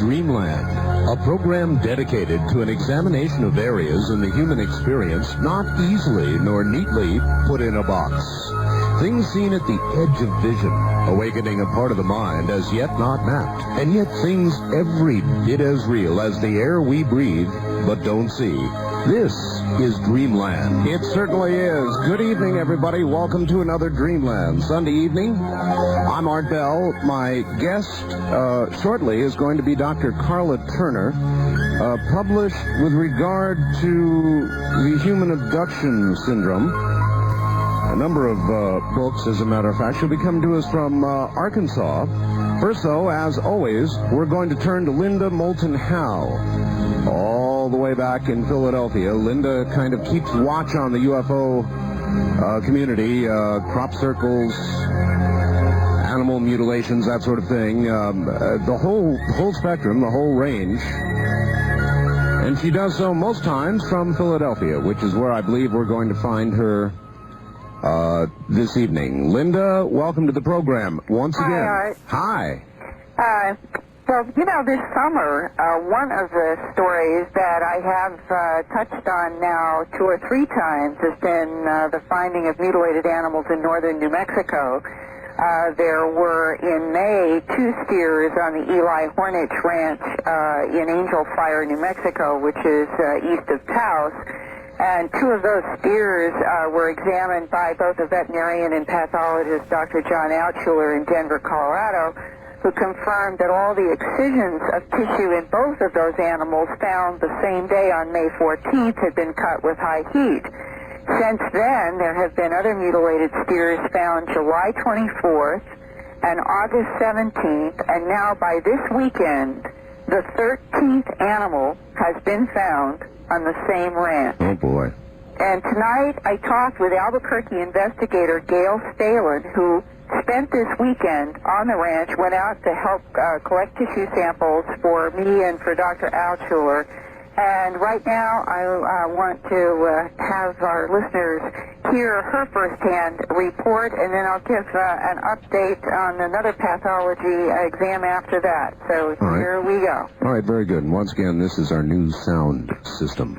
Dreamland, a program dedicated to an examination of areas in the human experience not easily nor neatly put in a box. Things seen at the edge of vision, awakening a part of the mind as yet not mapped, and yet things every bit as real as the air we breathe but don't see. This is Dreamland. It certainly is. Good evening, everybody. Welcome to another Dreamland Sunday evening. I'm Art Bell. My guest shortly is going to be Dr. Karla Turner, published with regard to the human abduction syndrome. A number of books, as a matter of fact. She'll be coming to us from Arkansas. First, though, as always, we're going to turn to Linda Moulton Howe. All the way back in Philadelphia, Linda kind of keeps watch on the UFO community, crop circles, animal mutilations, that sort of thing, the whole spectrum, the whole range. And she does so most times from Philadelphia, which is where I believe we're going to find her this evening. Linda, welcome to the program once again. Hi. Hi. Well, you know, this summer, one of the stories that I have touched on now 2 or 3 times has been the finding of mutilated animals in northern New Mexico. There were, in May, 2 steers on the Eli Hornich Ranch in Angel Fire, New Mexico, which is east of Taos. And 2 of those steers were examined by both a veterinarian and pathologist, Dr. John Altschuler in Denver, Colorado, who confirmed that all the excisions of tissue in both of those animals found the same day on May 14th had been cut with high heat. Since then, there have been other mutilated steers found July 24th and August 17th, and now by this weekend, the 13th animal has been found on the same ranch. Oh, boy. And tonight, I talked with Albuquerque investigator Gail Stalin, who spent this weekend on the ranch, went out to help collect tissue samples for me and for Dr. Altschuler. And right now, I want to have our listeners hear her firsthand report, and then I'll give an update on another pathology exam after that. So here we go. All right, very good. And once again, this is our new sound system.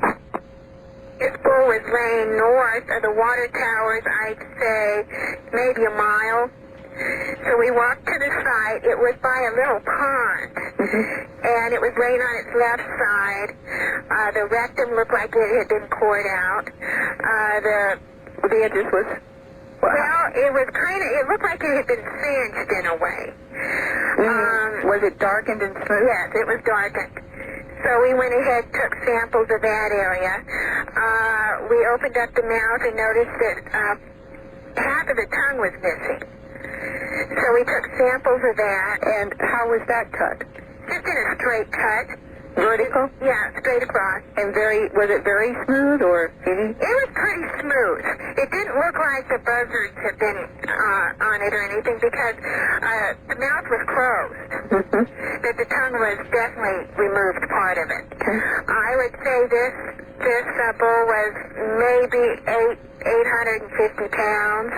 This bull was laying north of the water towers, I'd say maybe a mile. So we walked to the site. It was by a little pond, and it was laying on its left side. The rectum looked like it had been cored out. The edges was... Well, it was kind of... It looked like it had been singed in a way. Was it darkened and smooth? Yes, it was darkened. So we went ahead, took samples of that area. We opened up the mouth and noticed that half of the tongue was missing. So we took samples of that. And how was that cut? Just in a straight cut. Vertical? Yeah, straight across. And was it very smooth or any? It was pretty smooth. It didn't look like the buzzards had been on it or anything because the mouth was closed. That the tongue was definitely removed part of it. I would say this bull was maybe 850 pounds.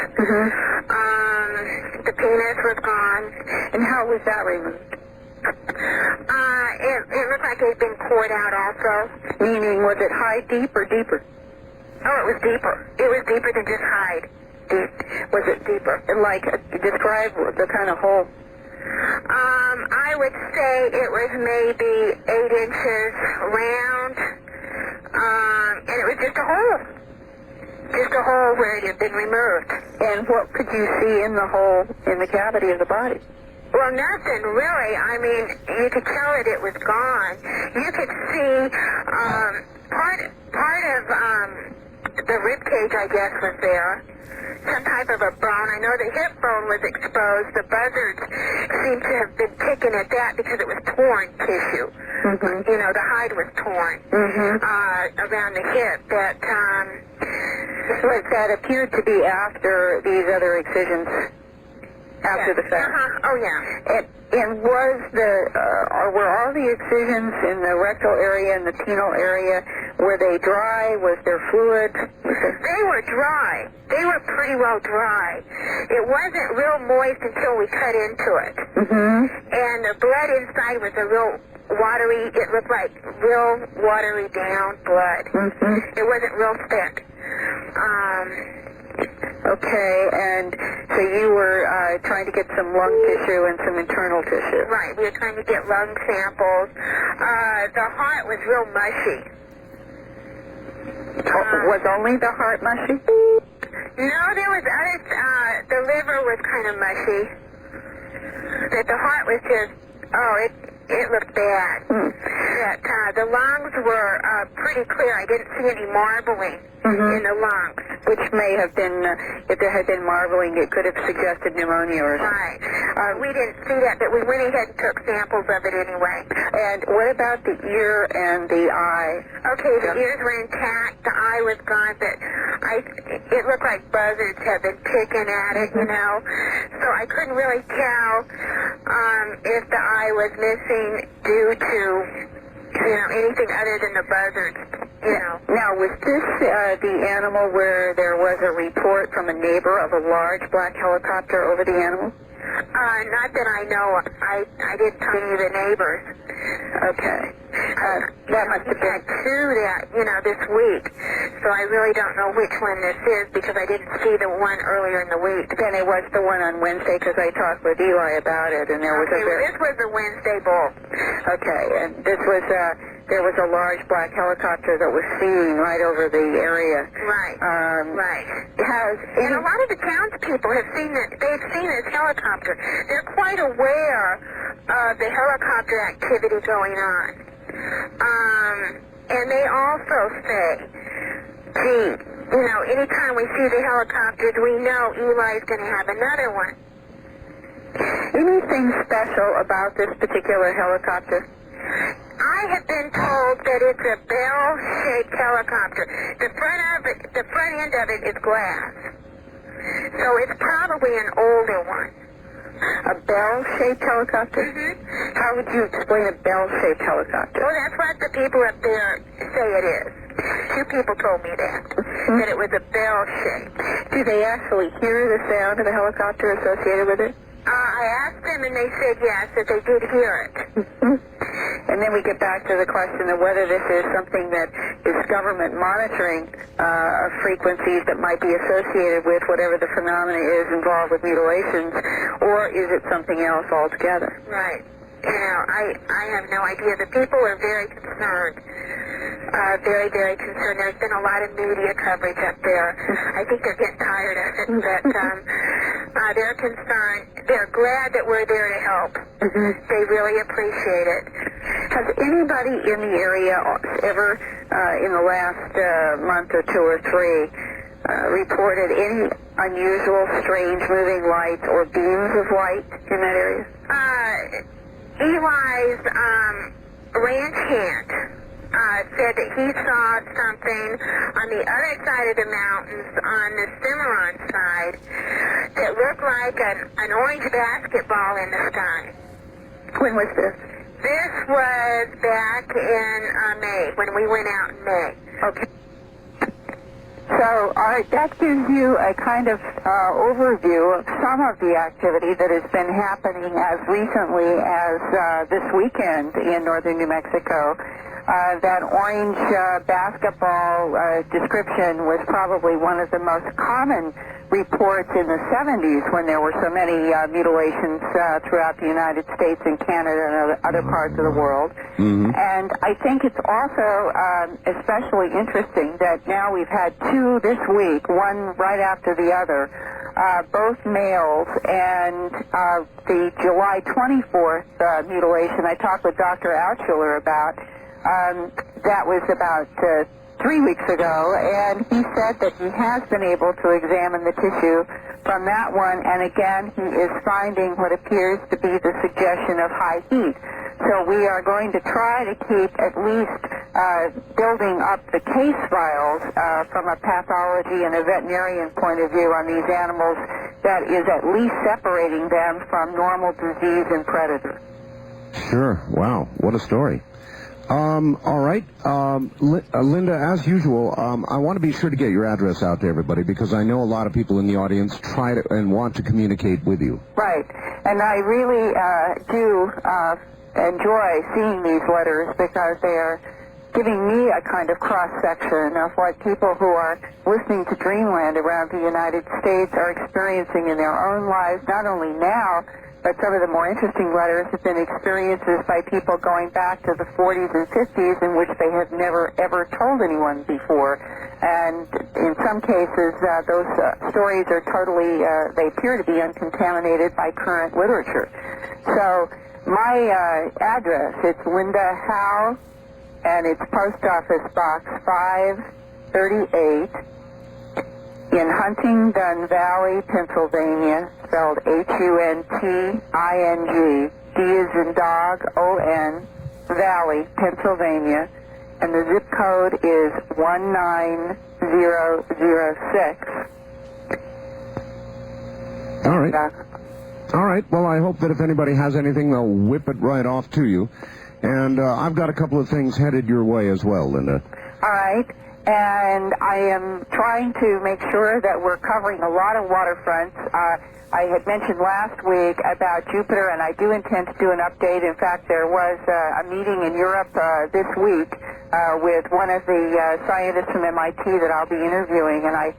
The penis was gone. And how was that removed? It looked like it had been poured out also. Meaning, was it hide deep or deeper? Oh, it was deeper. It was deeper than just hide. Deep. Was it deeper? Like, describe the kind of hole. I would say it was maybe 8 inches round. And it was just a hole. Just a hole where it had been removed. And what could you see in the hole, in the cavity of the body? Well, nothing really. I mean, you could tell that it was gone. You could see part of the rib cage, I guess, was there. Some type of a bone. I know the hip bone was exposed. The buzzards seemed to have been picking at that because it was torn tissue. You know, the hide was torn around the hip. That appeared to be after these other excisions. After the fact. Oh, yeah. And were all the excisions in the rectal area and the penile area, were they dry? Was there fluid? They were dry. They were pretty well dry. It wasn't real moist until we cut into it. And the blood inside was a real watery. It looked like real watery down blood. Mm-hmm. It wasn't real thick. Okay, and so you were trying to get some lung tissue and some internal tissue. Right, we were trying to get lung samples. The heart was real mushy. Was only the heart mushy? No, there was other, the liver was kind of mushy. But the heart was just, it looked bad. That, the lungs were pretty clear. I didn't see any marbling in the lungs. Which may have been, if there had been marbling, it could have suggested pneumonia or something. Right. We didn't see that, but we went ahead and took samples of it anyway. And what about the ear and the eye? Okay, the ears were intact, the eye was gone, but it looked like buzzards had been picking at it, you know. So I couldn't really tell if the eye was missing due to, anything other than the buzzards, Now, was this the animal where there was a report from a neighbor of a large black helicopter over the animal? Not that I know of. I didn't talk to any of the neighbors. Okay. That must have been... two that, this week. So I really don't know which one this is because I didn't see the one earlier in the week. Then it was the one on Wednesday because I talked with Eli about it, and there was this was the Wednesday bull. Okay, and this was... there was a large black helicopter that was seen right over the area. Right. Right. And a lot of the townspeople have seen it. They've seen this helicopter. They're quite aware of the helicopter activity going on. And they also say, gee, anytime we see the helicopters, we know Eli's going to have another one. Anything special about this particular helicopter? I have been told that it's a bell-shaped helicopter. The front end of it is glass. So it's probably an older one. A bell-shaped helicopter? Mm-hmm. How would you explain a bell-shaped helicopter? Well, that's what the people up there say it is. Two people told me that it was a bell shape. Do they actually hear the sound of a helicopter associated with it? I asked them and they said yes, that they did hear it. And then we get back to the question of whether this is something that is government monitoring of frequencies that might be associated with whatever the phenomena is involved with mutilations, or is it something else altogether? Right. I have no idea. The people are very concerned. Very, very concerned. There's been a lot of media coverage up there. I think they're getting tired of it, but they're concerned. They're glad that we're there to help. They really appreciate it. Has anybody in the area ever, in the last month or two or three, reported any unusual, strange moving lights or beams of light in that area? Eli's ranch hand said that he saw something on the other side of the mountains on the Cimarron side that looked like an orange basketball in the sky. When was this? This was back in May, when we went out in May. Okay. So that gives you a kind of overview of some of the activity that has been happening as recently as this weekend in northern New Mexico. That orange basketball description was probably one of the most common reports in the 70s when there were so many mutilations throughout the United States and Canada and other parts of the world. And I think it's also especially interesting that now we've had two this week, one right after the other, both males, and the July 24th mutilation I talked with Dr. Altschuler about. That was about 3 weeks ago, and he said that he has been able to examine the tissue from that one, and again, he is finding what appears to be the suggestion of high heat. So we are going to try to keep at least building up the case files from a pathology and a veterinarian point of view on these animals that is at least separating them from normal disease and predator. Sure. Wow. What a story. All right. Linda, as usual, I want to be sure to get your address out to everybody because I know a lot of people in the audience try to and want to communicate with you. Right. And I really do enjoy seeing these letters because they are giving me a kind of cross-section of what people who are listening to Dreamland around the United States are experiencing in their own lives, not only now, but some of the more interesting letters have been experiences by people going back to the 40s and 50s in which they have never, ever told anyone before. And in some cases, those stories are totally, they appear to be uncontaminated by current literature. So my address, it's Linda Howe, and it's Post Office Box 538 in Huntingdon Valley, Pennsylvania, spelled Hunting, D as in dog, O-N, Valley, Pennsylvania, and the zip code is 19006. All right. All right. Well, I hope that if anybody has anything, they'll whip it right off to you. And I've got a couple of things headed your way as well, Linda. All right. And I am trying to make sure that we're covering a lot of waterfronts. I had mentioned last week about Jupiter, and I do intend to do an update. In fact, there was a meeting in Europe this week with one of the scientists from MIT that I'll be interviewing, and I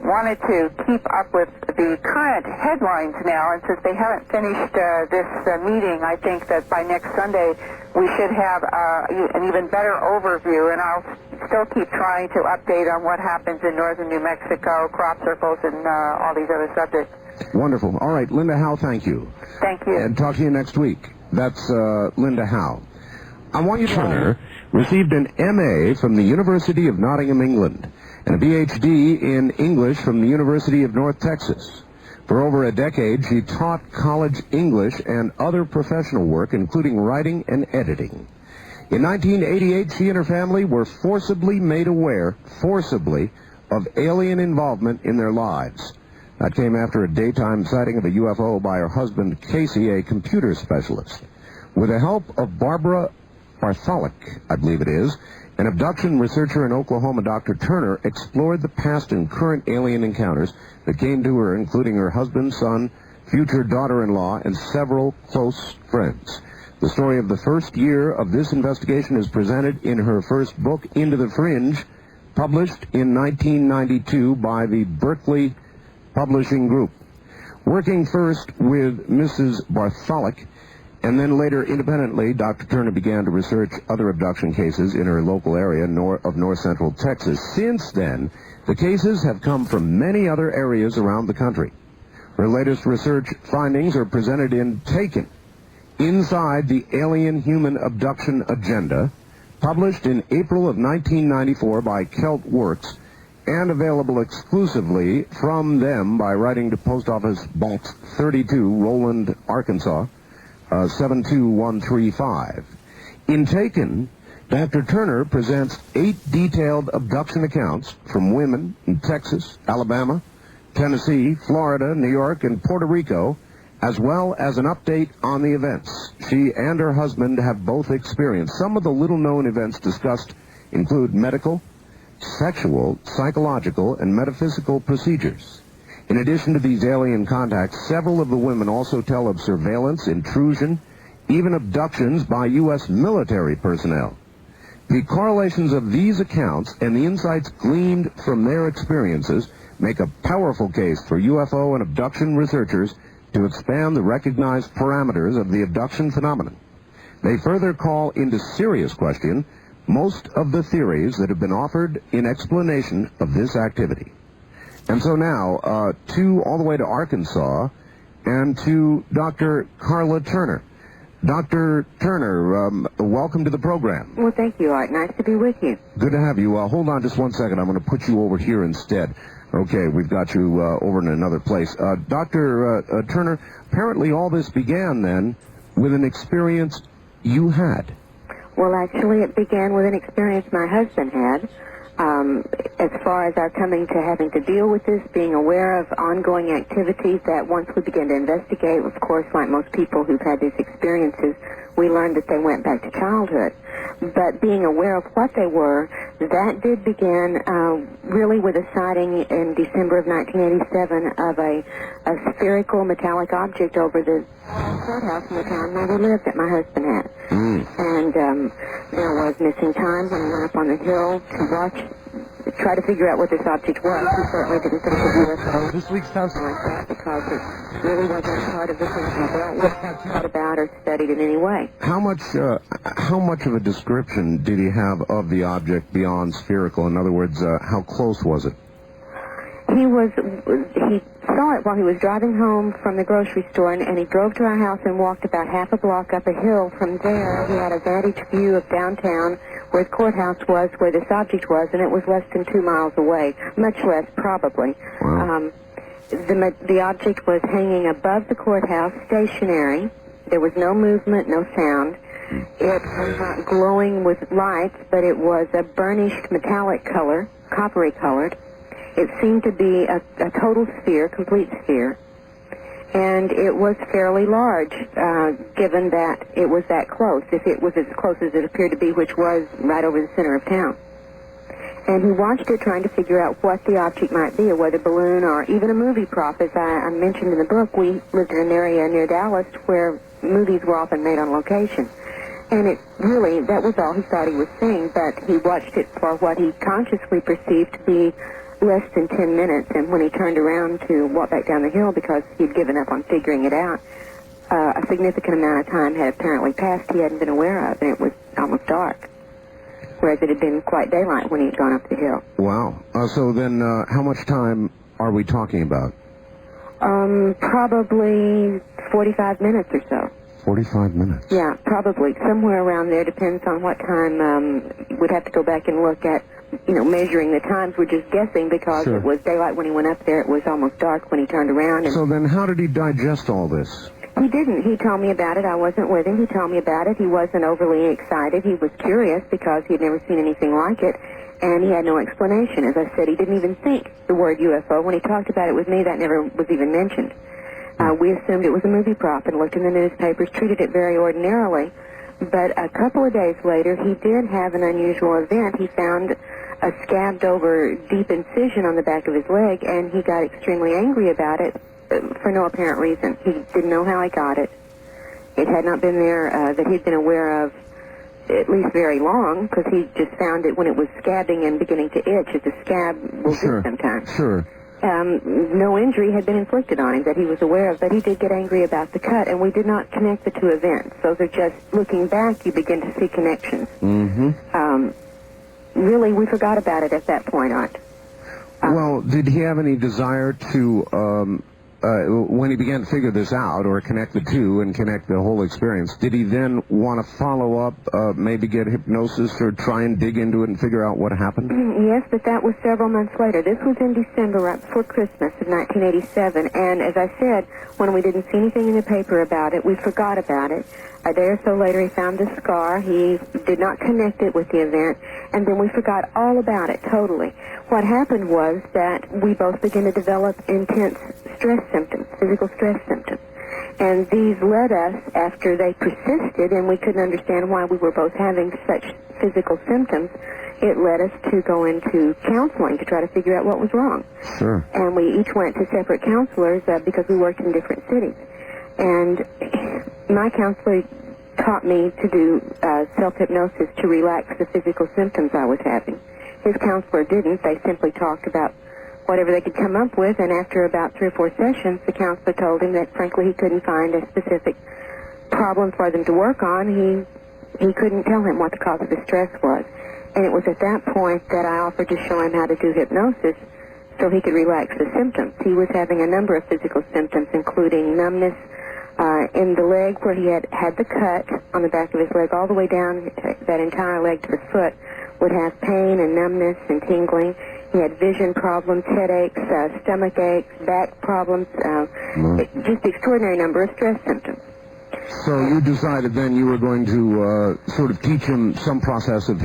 wanted to keep up with the current headlines now, and since they haven't finished this meeting, I think that by next Sunday we should have an even better overview, and I'll still keep trying to update on what happens in northern New Mexico, crop circles, and all these other subjects. Wonderful. All right, Linda Howe, thank you. Thank you. And talk to you next week. That's Linda Howe. I want you to Turner received an MA from the University of Nottingham, England, and a PhD in English from the University of North Texas. For over a decade, she taught college English and other professional work, including writing and editing. In 1988, she and her family were forcibly made aware, of alien involvement in their lives. That came after a daytime sighting of a UFO by her husband, Casey, a computer specialist. With the help of Barbara Bartholic, I believe it is, an abduction researcher in Oklahoma, Dr. Turner, explored the past and current alien encounters that came to her, including her husband, son, future daughter-in-law, and several close friends. The story of the first year of this investigation is presented in her first book, Into the Fringe, published in 1992 by the Berkeley Publishing Group. Working first with Mrs. Bartholic, and then later independently, Dr. Turner began to research other abduction cases in her local area of north-central Texas. Since then, the cases have come from many other areas around the country. Her latest research findings are presented in Taken, Inside the Alien Human Abduction Agenda, published in April of 1994 by Celt Works, and available exclusively from them by writing to Post Office Box 32, Roland, Arkansas, 72135. In Taken, Dr. Turner presents 8 detailed abduction accounts from women in Texas, Alabama, Tennessee, Florida, New York, and Puerto Rico, as well as an update on the events she and her husband have both experienced. Some of the little-known events discussed include medical, sexual, psychological, and metaphysical procedures. In addition to these alien contacts, several of the women also tell of surveillance, intrusion, even abductions by U.S. military personnel. The correlations of these accounts and the insights gleaned from their experiences make a powerful case for UFO and abduction researchers to expand the recognized parameters of the abduction phenomenon. They further call into serious question most of the theories that have been offered in explanation of this activity. And so now, all the way to Arkansas, and to Dr. Karla Turner. Dr. Turner, welcome to the program. Well, thank you, Art. Nice to be with you. Good to have you. Hold on just one second. I'm going to put you over here instead. Okay, we've got you over in another place. Dr. Turner, apparently all this began then with an experience you had. Well, actually, it began with an experience my husband had. As far as our coming to having to deal with this, being aware of ongoing activities that once we began to investigate, of course, like most people who've had these experiences, we learned that they went back to childhood. But being aware of what they were, that did begin really with a sighting in December of 1987 of a spherical metallic object over the courthouse in the town where we lived that my husband had. And there was missing time when I went up on the hill to try to figure out what this object was. We certainly didn't think of UFO. This week's sounds Like that, because it really wasn't part of the things I thought about or studied in any way. How much of a description did he have of the object beyond spherical? In other words, how close was it? He saw it while he was driving home from the grocery store, and he drove to our house and walked about half a block up a hill. From there, he had a vantage view of downtown, where the courthouse was, where this object was, and it was less than 2 miles away, much less probably. Wow. The object was hanging above the courthouse, stationary. There was no movement, no sound. It was not glowing with lights, but it was a burnished metallic color, coppery colored. It seemed to be a total sphere, complete sphere. And it was fairly large, given that it was that close, if it was as close as it appeared to be, which was right over the center of town. And he watched it trying to figure out what the object might be, a weather balloon or even a movie prop. As I mentioned in the book, we lived in an area near Dallas where movies were often made on location. And it really, that was all he thought he was seeing, but he watched it for what he consciously perceived to be less than 10 minutes, and when he turned around to walk back down the hill because he'd given up on figuring it out, a significant amount of time had apparently passed he hadn't been aware of, and it was almost dark, whereas it had been quite daylight when he had gone up the hill. Wow. So then how much time are we talking about? Probably 45 minutes or so. 45 minutes. Yeah, probably. Somewhere around there. Depends on what time. We'd have to go back and look at, measuring the times. We're just guessing because Sure. It was daylight when he went up there. It was almost dark when he turned around. And So then how did he digest all this? he didn't. He told me about it. I wasn't with him. He told me about it. He wasn't overly excited. He was curious because he had never seen anything like it, and he had no explanation. As I said, he didn't even think the word UFO. When he talked about it with me, that never was even mentioned. We assumed it was a movie prop and looked in the newspapers, treated it very ordinarily. But a couple of days later, he did have an unusual event. He found a scabbed over deep incision on the back of his leg, and he got extremely angry about it for no apparent reason. He didn't know how he got it. It had not been there that he'd been aware of at least very long, because he just found it when it was scabbing and beginning to itch, as a scab will do sometimes. Sure. No injury had been inflicted on him that he was aware of, but he did get angry about the cut, and we did not connect the two events. Those are just, looking back, you begin to see connections. Mm-hmm. Really, we forgot about it at that point on. Well, did he have any desire to, when he began to figure this out, or connect the two and connect the whole experience, did he then want to follow up, maybe get hypnosis or try and dig into it and figure out what happened? Yes, but that was several months later. This was in December, right before Christmas of 1987, and as I said, when we didn't see anything in the paper about it, we forgot about it. A day or so later, he found the scar. He did not connect it with the event, and then we forgot all about it totally. What happened was that we both began to develop intense stress symptoms, physical stress symptoms. And these led us, after they persisted and we couldn't understand why we were both having such physical symptoms, it led us to go into counseling to try to figure out what was wrong. Sure. And we each went to separate counselors because we worked in different cities. And my counselor taught me to do self-hypnosis to relax the physical symptoms I was having. His counselor didn't. They simply talked about whatever they could come up with, and after about 3 or 4 sessions, the counselor told him that, frankly, he couldn't find a specific problem for them to work on. He couldn't tell him what the cause of the stress was. And it was at that point that I offered to show him how to do hypnosis so he could relax the symptoms. He was having a number of physical symptoms, including numbness in the leg where he had the cut on the back of his leg, all the way down that entire leg to the foot, would have pain and numbness and tingling. He had vision problems, headaches, stomach aches, back problems, just extraordinary number of stress symptoms. So you decided then you were going to sort of teach him some process of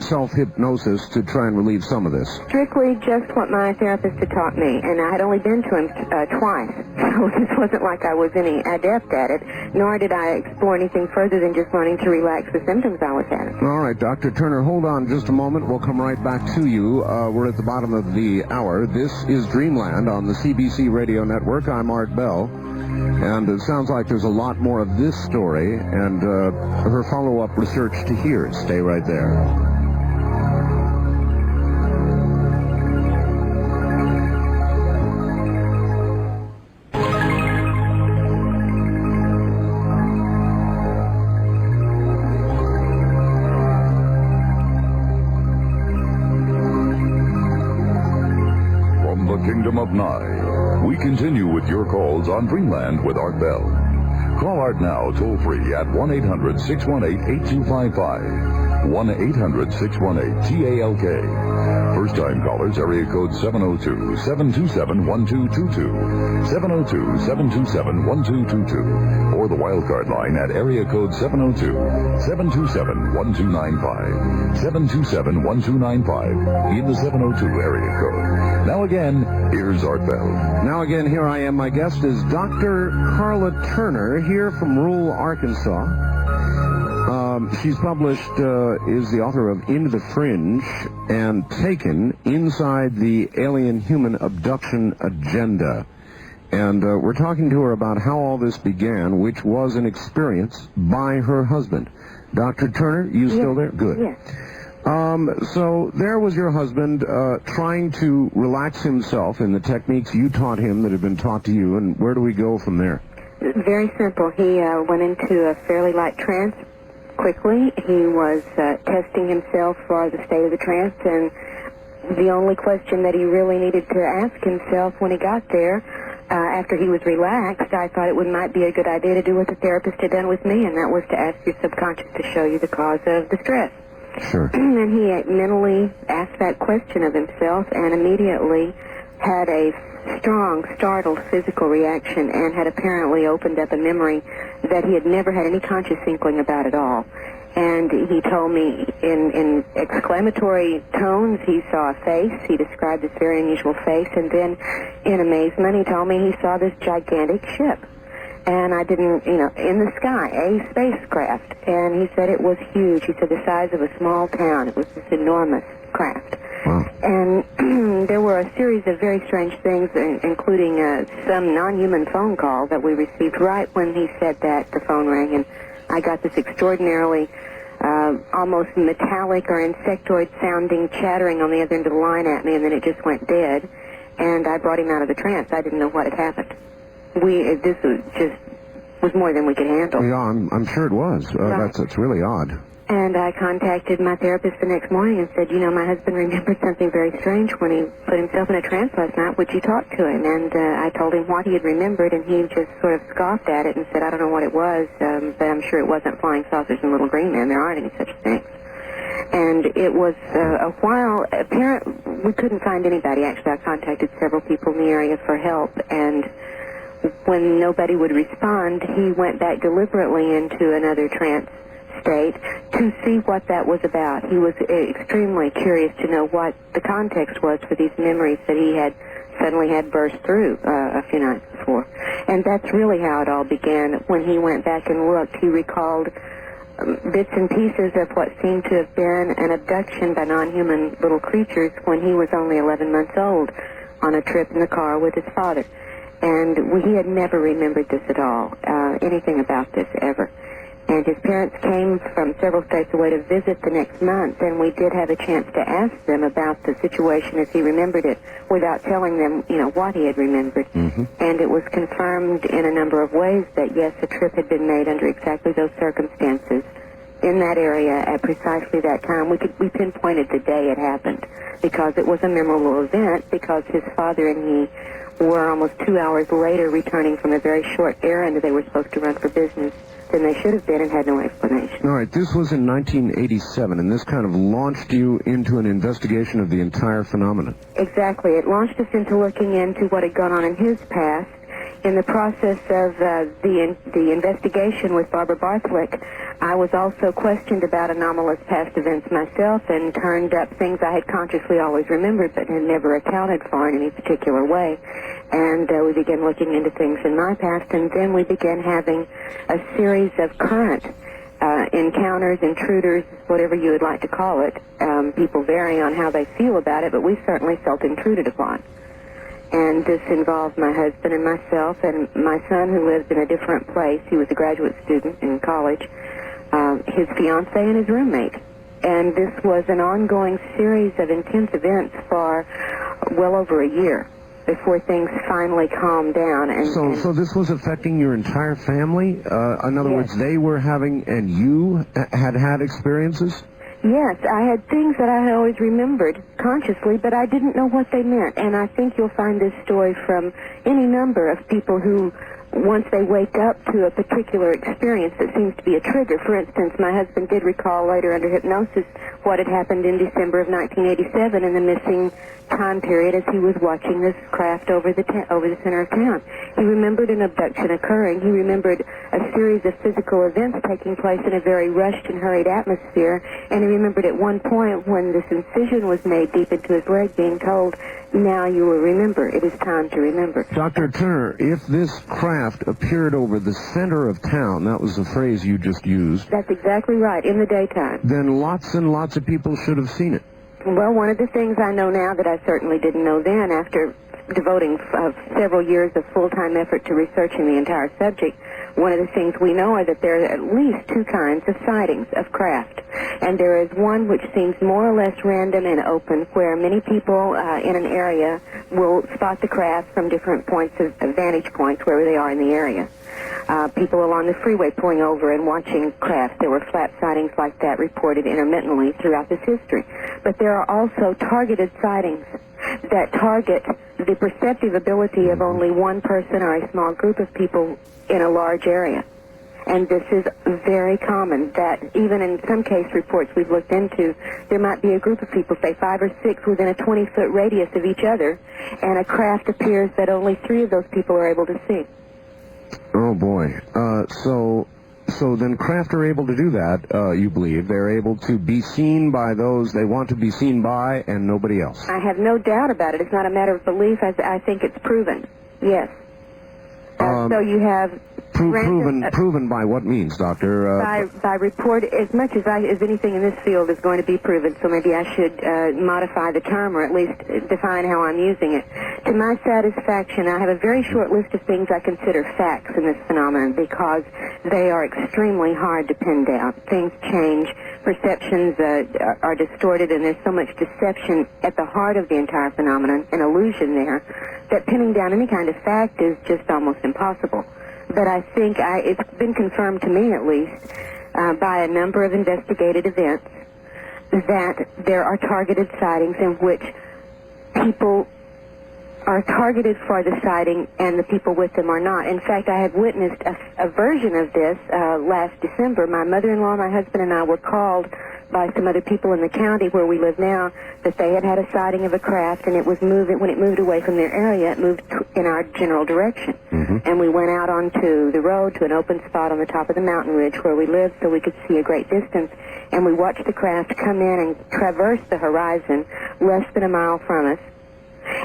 self-hypnosis to try and relieve some of this. Strictly just what my therapist had taught me, and I had only been to him twice, so this wasn't like I was any adept at it, nor did I explore anything further than just learning to relax the symptoms I was having. All right, Dr. Turner, hold on just a moment. We'll come right back to you. We're at the bottom of the hour. This is Dreamland on the CBC Radio Network. I'm Art Bell. And it sounds like there's a lot more of this story and her follow-up research to hear. Stay right there. From the Kingdom of Nye, we continue with your calls on Dreamland with Art Bell. Call Art now toll-free at 1-800-618-8255. 1-800-618-TALK. First-time callers, area code 702-727-1222. 702-727-1222. Or the wildcard line at area code 702-727-1295. 727-1295 in the 702 area code. Now again, here's Art Bell. Now again, here I am. My guest is Dr. Karla Turner, here from rural Arkansas. She's published, is the author of Into the Fringe and Taken, Inside the Alien Human Abduction Agenda. And we're talking to her about how all this began, which was an experience by her husband. Dr. Turner, you still there? Good. Yes. So there was your husband trying to relax himself in the techniques you taught him that had been taught to you, and where do we go from there? Very simple. He went into a fairly light trance quickly. He was testing himself for the state of the trance, and the only question that he really needed to ask himself when he got there, after he was relaxed, I thought it might be a good idea to do what the therapist had done with me, and that was to ask your subconscious to show you the cause of the stress. Sure. And he mentally asked that question of himself and immediately had a strong, startled physical reaction and had apparently opened up a memory that he had never had any conscious inkling about at all. And he told me in exclamatory tones he saw a face. He described this very unusual face, and then in amazement he told me he saw this gigantic ship. And I didn't, in the sky, a spacecraft. And he said it was huge. He said the size of a small town. It was this enormous craft. Wow. And there were a series of very strange things, including some non-human phone call that we received right when he said that. The phone rang, and I got this extraordinarily almost metallic or insectoid-sounding chattering on the other end of the line at me, and then it just went dead. And I brought him out of the trance. I didn't know what had happened. This was more than we could handle. Yeah, I'm sure it was. Right. That's really odd. And I contacted my therapist the next morning and said, my husband remembered something very strange when he put himself in a trance last night. Would you talk to him? And I told him what he had remembered, and he just sort of scoffed at it and said, I don't know what it was, but I'm sure it wasn't flying saucers and little green men. There aren't any such things. And it was a while, we couldn't find anybody. Actually, I contacted several people in the area for help, and when nobody would respond, he went back deliberately into another trance state to see what that was about. He was extremely curious to know what the context was for these memories that he had suddenly had burst through a few nights before. And that's really how it all began. When he went back and looked, he recalled bits and pieces of what seemed to have been an abduction by non-human little creatures when he was only 11 months old on a trip in the car with his father. And he had never remembered this at all, anything about this ever. And his parents came from several states away to visit the next month, and we did have a chance to ask them about the situation as he remembered it without telling them, what he had remembered. Mm-hmm. And it was confirmed in a number of ways that, yes, a trip had been made under exactly those circumstances in that area at precisely that time. We pinpointed the day it happened because it was a memorable event, because his father and he were almost 2 hours later returning from a very short errand that they were supposed to run for business than they should have been and had no explanation. All right, this was in 1987, and this kind of launched you into an investigation of the entire phenomenon. Exactly. It launched us into looking into what had gone on in his past In the process of the investigation with Barbara Barthwick, I was also questioned about anomalous past events myself and turned up things I had consciously always remembered but had never accounted for in any particular way. And we began looking into things in my past, and then we began having a series of current encounters, intruders, whatever you would like to call it. People vary on how they feel about it, but we certainly felt intruded upon. And this involved my husband and myself and my son, who lives in a different place. He was a graduate student in college, his fiancée and his roommate. And this was an ongoing series of intense events for well over a year before things finally calmed down. And so this was affecting your entire family? In other Yes. words, they were having, and you had experiences? Yes, I had things that I had always remembered consciously, but I didn't know what they meant. And I think you'll find this story from any number of people who, once they wake up to a particular experience that seems to be a trigger. For instance, my husband did recall later under hypnosis what had happened in December of 1987 in the missing time period as he was watching this craft over the center of town. He remembered an abduction occurring. He remembered a series of physical events taking place in a very rushed and hurried atmosphere. And he remembered at one point when this incision was made deep into his leg, being told, "Now you will remember. It is time to remember." Dr. Turner, if this craft appeared over the center of town, that was the phrase you just used, That's exactly right, in the daytime. then lots and lots of people should have seen it. Well, one of the things I know now that I certainly didn't know then, after devoting several years of full-time effort to researching the entire subject, one of the things we know are that there are at least two kinds of sightings of craft. And there is one which seems more or less random and open, where many people in an area will spot the craft from different points of vantage points wherever they are in the area. People along the freeway pulling over and watching craft. There were flat sightings like that reported intermittently throughout this history. But there are also targeted sightings that target the perceptive ability of only one person or a small group of people in a large area. And this is very common, that even in some case reports we've looked into, there might be a group of people, say 5 or 6, within a 20-foot radius of each other, and a craft appears that only 3 of those people are able to see. Oh, boy. So then craft are able to do that, you believe. They're able to be seen by those they want to be seen by and nobody else. I have no doubt about it. It's not a matter of belief. I think it's proven. Yes. So you have... Proven by what means, Doctor? By report, as much as anything in this field is going to be proven, so maybe I should modify the term or at least define how I'm using it. To my satisfaction, I have a very short list of things I consider facts in this phenomenon because they are extremely hard to pin down. Things change, perceptions are distorted, and there's so much deception at the heart of the entire phenomenon, an illusion there, that pinning down any kind of fact is just almost impossible. But I think it's been confirmed to me, at least, by a number of investigated events that there are targeted sightings in which people are targeted for the sighting and the people with them are not. In fact, I have witnessed a version of this last December. My mother-in-law, my husband, and I were called by some other people in the county where we live now that they had a sighting of a craft, and it was moving. When it moved away from their area, it moved in our general direction. Mm-hmm. And we went out onto the road to an open spot on the top of the mountain ridge where we lived so we could see a great distance, and we watched the craft come in and traverse the horizon less than a mile from us.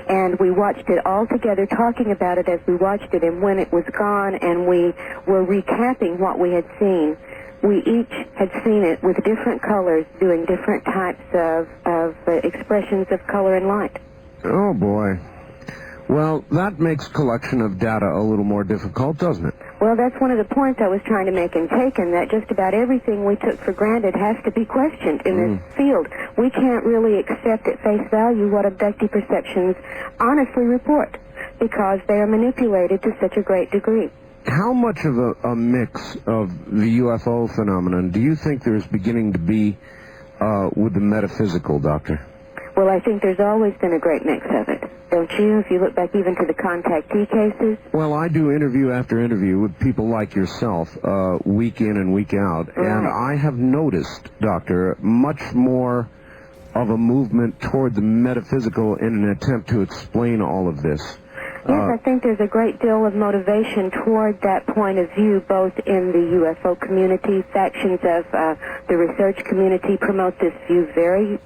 And we watched it all together, talking about it as we watched it, and when it was gone and we were recapping what we had seen, we each had seen it with different colors doing different types of expressions of color and light. Oh, boy. Well, that makes collection of data a little more difficult, doesn't it? Well, that's one of the points I was trying to make in Taken, that just about everything we took for granted has to be questioned in this field. We can't really accept at face value what abductee perceptions honestly report because they are manipulated to such a great degree. How much of a mix of the UFO phenomenon do you think there's beginning to be with the metaphysical, Doctor? Well, I think there's always been a great mix of it, don't you? If you look back even to the contactee cases. Well, I do interview after interview with people like yourself, week in and week out, and I have noticed, Doctor, much more of a movement toward the metaphysical in an attempt to explain all of this. Yes, I think there's a great deal of motivation toward that point of view, both in the UFO community. Factions of the research community promote this view very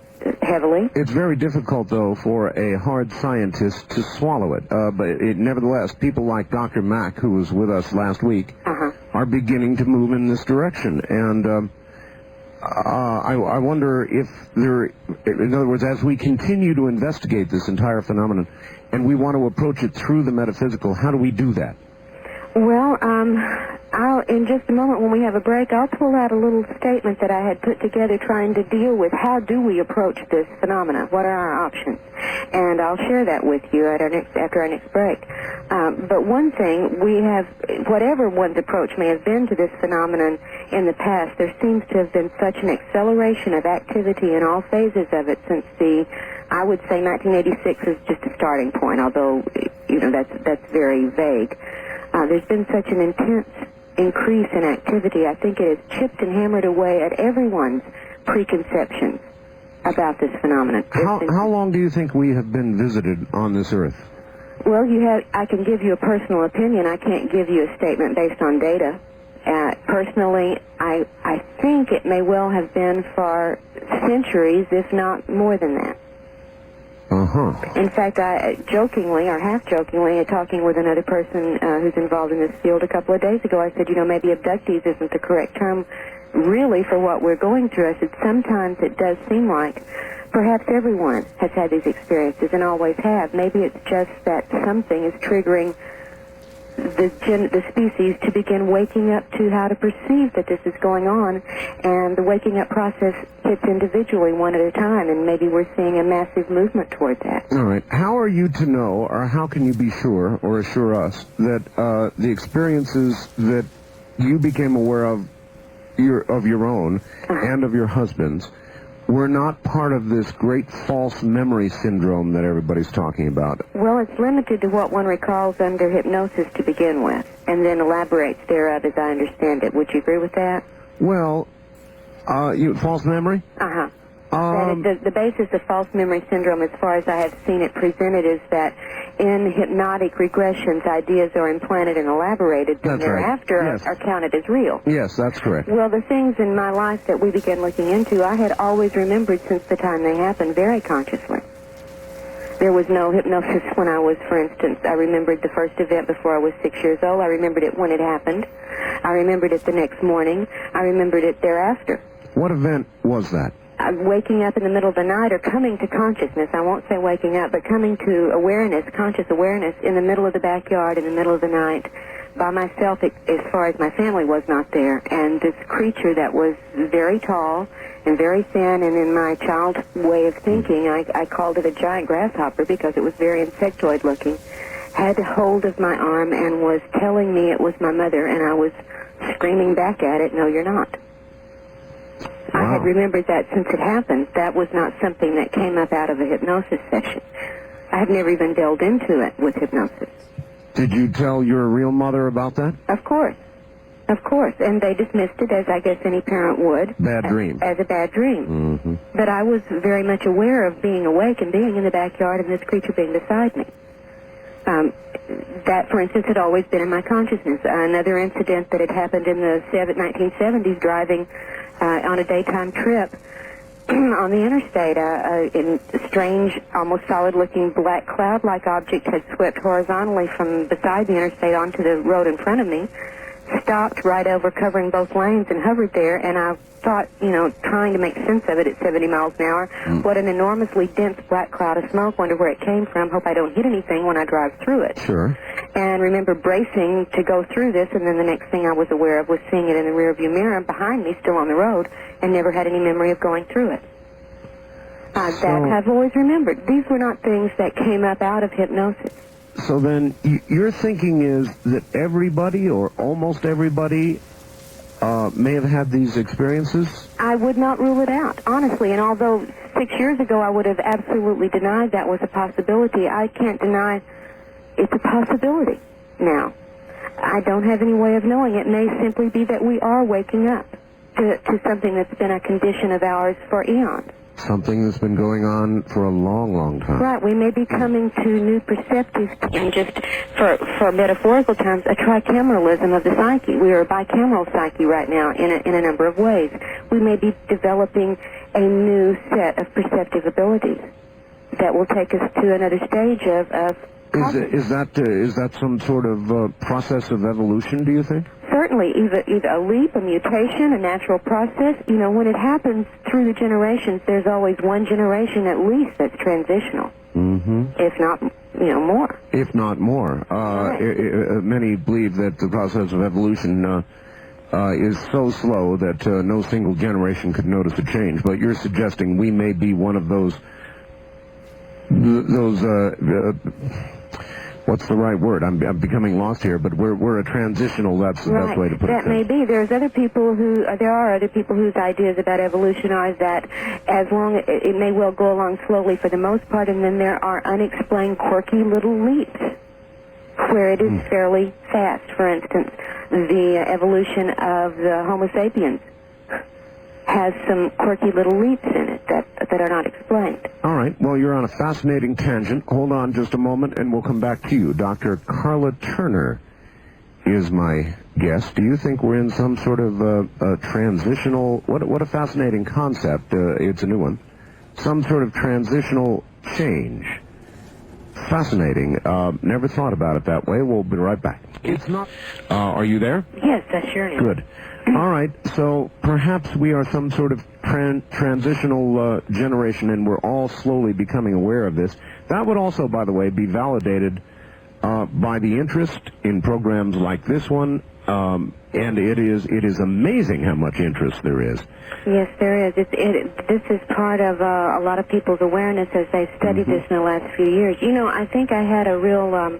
heavily. It's very difficult, though, for a hard scientist to swallow it. Nevertheless, people like Dr. Mack, who was with us last week, are beginning to move in this direction. And I wonder if in other words, as we continue to investigate this entire phenomenon, and we want to approach it through the metaphysical, how do we do that? Well, in just a moment when we have a break, I'll pull out a little statement that I had put together trying to deal with how do we approach this phenomena, what are our options, and I'll share that with you after our next break. But one thing, we have, whatever one's approach may have been to this phenomenon in the past, there seems to have been such an acceleration of activity in all phases of it since I would say 1986 is just a starting point, although, that's very vague. There's been such an intense increase in activity. I think it has chipped and hammered away at everyone's preconceptions about this phenomenon. How long do you think we have been visited on this earth? Well, I can give you a personal opinion. I can't give you a statement based on data. Personally, I think it may well have been for centuries, if not more than that. In fact, I jokingly, or half-jokingly, talking with another person who's involved in this field a couple of days ago, I said, maybe abductees isn't the correct term really for what we're going through. I said, sometimes it does seem like perhaps everyone has had these experiences and always have. Maybe it's just that something is triggering the species to begin waking up to how to perceive that this is going on, and the waking up process hits individually one at a time, and maybe we're seeing a massive movement toward that. All right. How are you to know, or how can you be sure, or assure us, that the experiences that you became aware of your own and of your husband's were not part of this great false memory syndrome that everybody's talking about? Well, it's limited to what one recalls under hypnosis to begin with, and then elaborates thereof as I understand it. Would you agree with that? Well, false memory? The basis of false memory syndrome, as far as I have seen it presented, is that in hypnotic regressions, ideas are implanted and elaborated, and thereafter are counted as real. Yes, that's correct. Well, the things in my life that we began looking into, I had always remembered since the time they happened very consciously. There was no hypnosis when I was, for instance, I remembered the first event before I was 6 years old. I remembered it when it happened. I remembered it the next morning. I remembered it thereafter. What event was that? Waking up in the middle of the night, or coming to consciousness. I won't say waking up, but coming to awareness, conscious awareness, in the middle of the backyard in the middle of the night by myself, as far as my family was not there. And this creature that was very tall and very thin, and in my child way of thinking, I called it a giant grasshopper because it was very insectoid looking, had hold of my arm and was telling me it was my mother, and I was screaming back at it, "No, you're not." Wow. I had remembered that since it happened. That was not something that came up out of a hypnosis session. I had never even delved into it with hypnosis. Did you tell your real mother about that? Of course. Of course. And they dismissed it, as I guess any parent would. Bad dream. As a bad dream. But I was very much aware of being awake and being in the backyard and this creature being beside me. That, for instance, had always been in my consciousness. Another incident that had happened in the 1970s, driving on a daytime trip on the interstate, a strange, almost solid-looking black cloud-like object had swept horizontally from beside the interstate onto the road in front of me, stopped right over, covering both lanes, and hovered there, and I thought, trying to make sense of it at 70 miles an hour, what an enormously dense black cloud of smoke, wonder where it came from, hope I don't hit anything when I drive through it. Sure. And remember bracing to go through this, and then the next thing I was aware of was seeing it in the rearview mirror behind me, still on the road, and never had any memory of going through it. That I've always remembered. These were not things that came up out of hypnosis. So then, your thinking is that everybody, or almost everybody, may have had these experiences? I would not rule it out, honestly. And although 6 years ago I would have absolutely denied that was a possibility, I can't deny it's a possibility now. I don't have any way of knowing. It may simply be that we are waking up to something that's been a condition of ours for eons. something that's been going on for a long, long time. Right, we may be coming to new perceptive, and just for metaphorical terms, a tricameralism of the psyche. We are a bicameral psyche right now in a number of ways. We may be developing a new set of perceptive abilities that will take us to another stage of Is that some sort of process of evolution, do you think? Certainly, either a leap, a mutation, a natural process. You know, when it happens through the generations, there's always one generation at least that's transitional. Mm-hmm. If not, more. If not more. Many believe that the process of evolution is so slow that no single generation could notice a change. But you're suggesting we may be one of those what's the right word? I'm becoming lost here, but we're a transitional. That's the best way to put it. That may be. There are other people whose ideas about evolution are that as long it may well go along slowly for the most part, and then there are unexplained, quirky little leaps where it is fairly fast. For instance, the evolution of the Homo sapiens has some quirky little leaps in it that are not explained. All right. Well, you're on a fascinating tangent. Hold on just a moment, and we'll come back to you. Dr. Karla Turner is my guest. Do you think we're in some sort of a transitional... What a fascinating concept. It's a new one. Some sort of transitional change. Fascinating. Never thought about it that way. We'll be right back. It's not... are you there? Yes, I sure am. Good. All right, so perhaps we are some sort of transitional generation, and we're all slowly becoming aware of this. That would also, by the way, be validated by the interest in programs like this one, and it is amazing how much interest there is. Yes, there is. This is part of a lot of people's awareness as they studied this in the last few years. You know, I think I had a real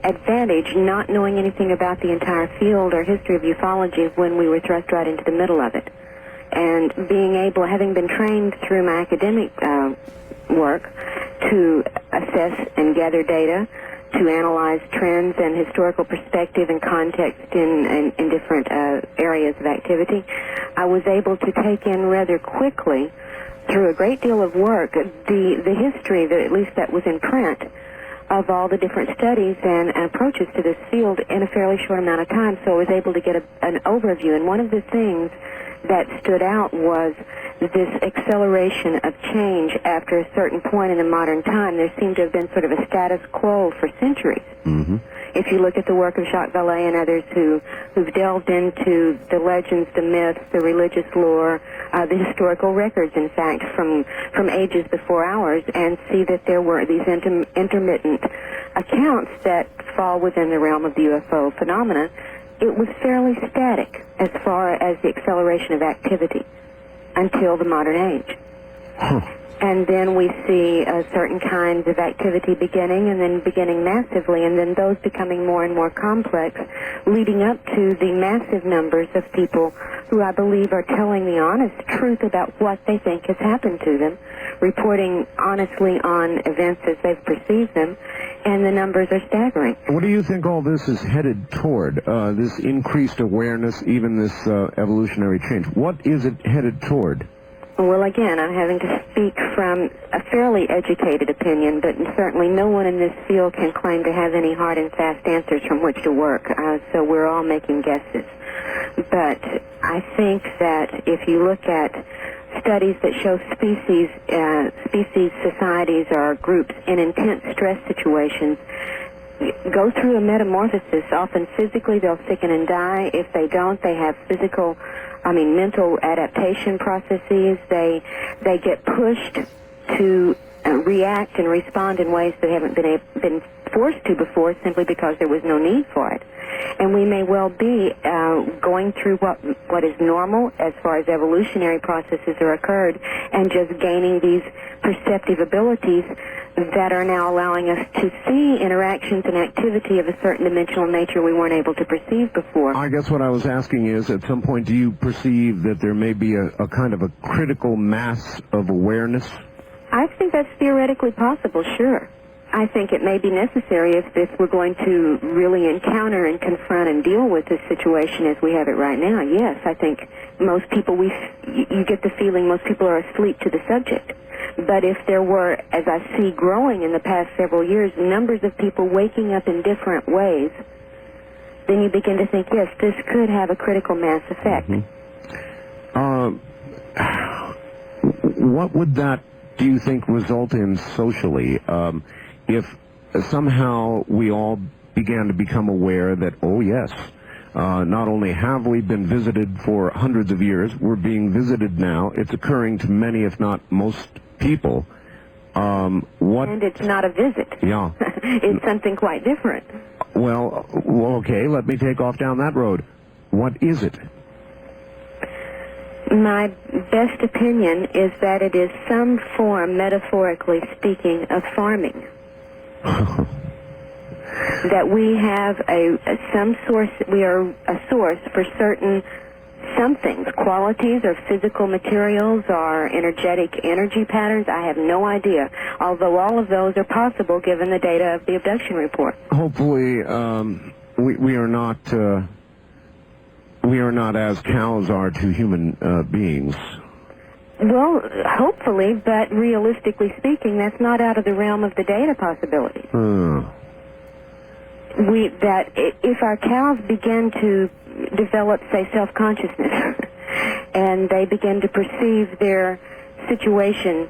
advantage not knowing anything about the entire field or history of ufology when we were thrust right into the middle of it. And being able, having been trained through my academic work to assess and gather data, to analyze trends and historical perspective and context in different areas of activity, I was able to take in rather quickly, through a great deal of work, the history, at least that was in print, of all the different studies and approaches to this field in a fairly short amount of time, so I was able to get an overview. And one of the things that stood out was this acceleration of change after a certain point in the modern time. There seemed to have been sort of a status quo for centuries. Mm-hmm. If you look at the work of Jacques Vallée and others who've delved into the legends, the myths, the religious lore, the historical records, in fact, from ages before ours, and see that there were these intermittent accounts that fall within the realm of the UFO phenomena, it was fairly static as far as the acceleration of activity until the modern age. And then we see certain kinds of activity beginning, and then beginning massively, and then those becoming more and more complex, leading up to the massive numbers of people who I believe are telling the honest truth about what they think has happened to them, reporting honestly on events as they've perceived them, and the numbers are staggering. What do you think all this is headed toward, this increased awareness, even this evolutionary change? What is it headed toward? Well, again, I'm having to speak from a fairly educated opinion, but certainly no one in this field can claim to have any hard and fast answers from which to work, so we're all making guesses. But I think that if you look at studies that show species societies or groups in intense stress situations go through a metamorphosis. Often physically they'll sicken and die. If they don't, they have mental adaptation processes. They get pushed to react and respond in ways that haven't been forced to before, simply because there was no need for it. And we may well be going through what is normal as far as evolutionary processes are occurred, and just gaining these perceptive abilities that are now allowing us to see interactions and activity of a certain dimensional nature we weren't able to perceive before. I guess what I was asking is, at some point, do you perceive that there may be a kind of a critical mass of awareness? I think that's theoretically possible, sure. I think it may be necessary if we're going to really encounter and confront and deal with this situation as we have it right now. Yes, I think most people, you get the feeling most people are asleep to the subject. But if there were, as I see growing in the past several years, numbers of people waking up in different ways, then you begin to think, yes, this could have a critical mass effect. What would that, do you think, result in socially? If somehow we all began to become aware that, oh yes, not only have we been visited for hundreds of years, we're being visited now. It's occurring to many, if not most people. And it's not a visit. Yeah. It's something quite different. Well, okay, let me take off down that road. What is it? My best opinion is that it is some form, metaphorically speaking, of farming. That we have some source, we are a source for certain somethings, qualities or physical materials or energetic energy patterns. I have no idea, although all of those are possible given the data of the abduction report. Hopefully, we are not as cows are to human beings. Well, hopefully, but realistically speaking, that's not out of the realm of the data possibilities. If our cows begin to develop, say, self-consciousness, and they begin to perceive their situation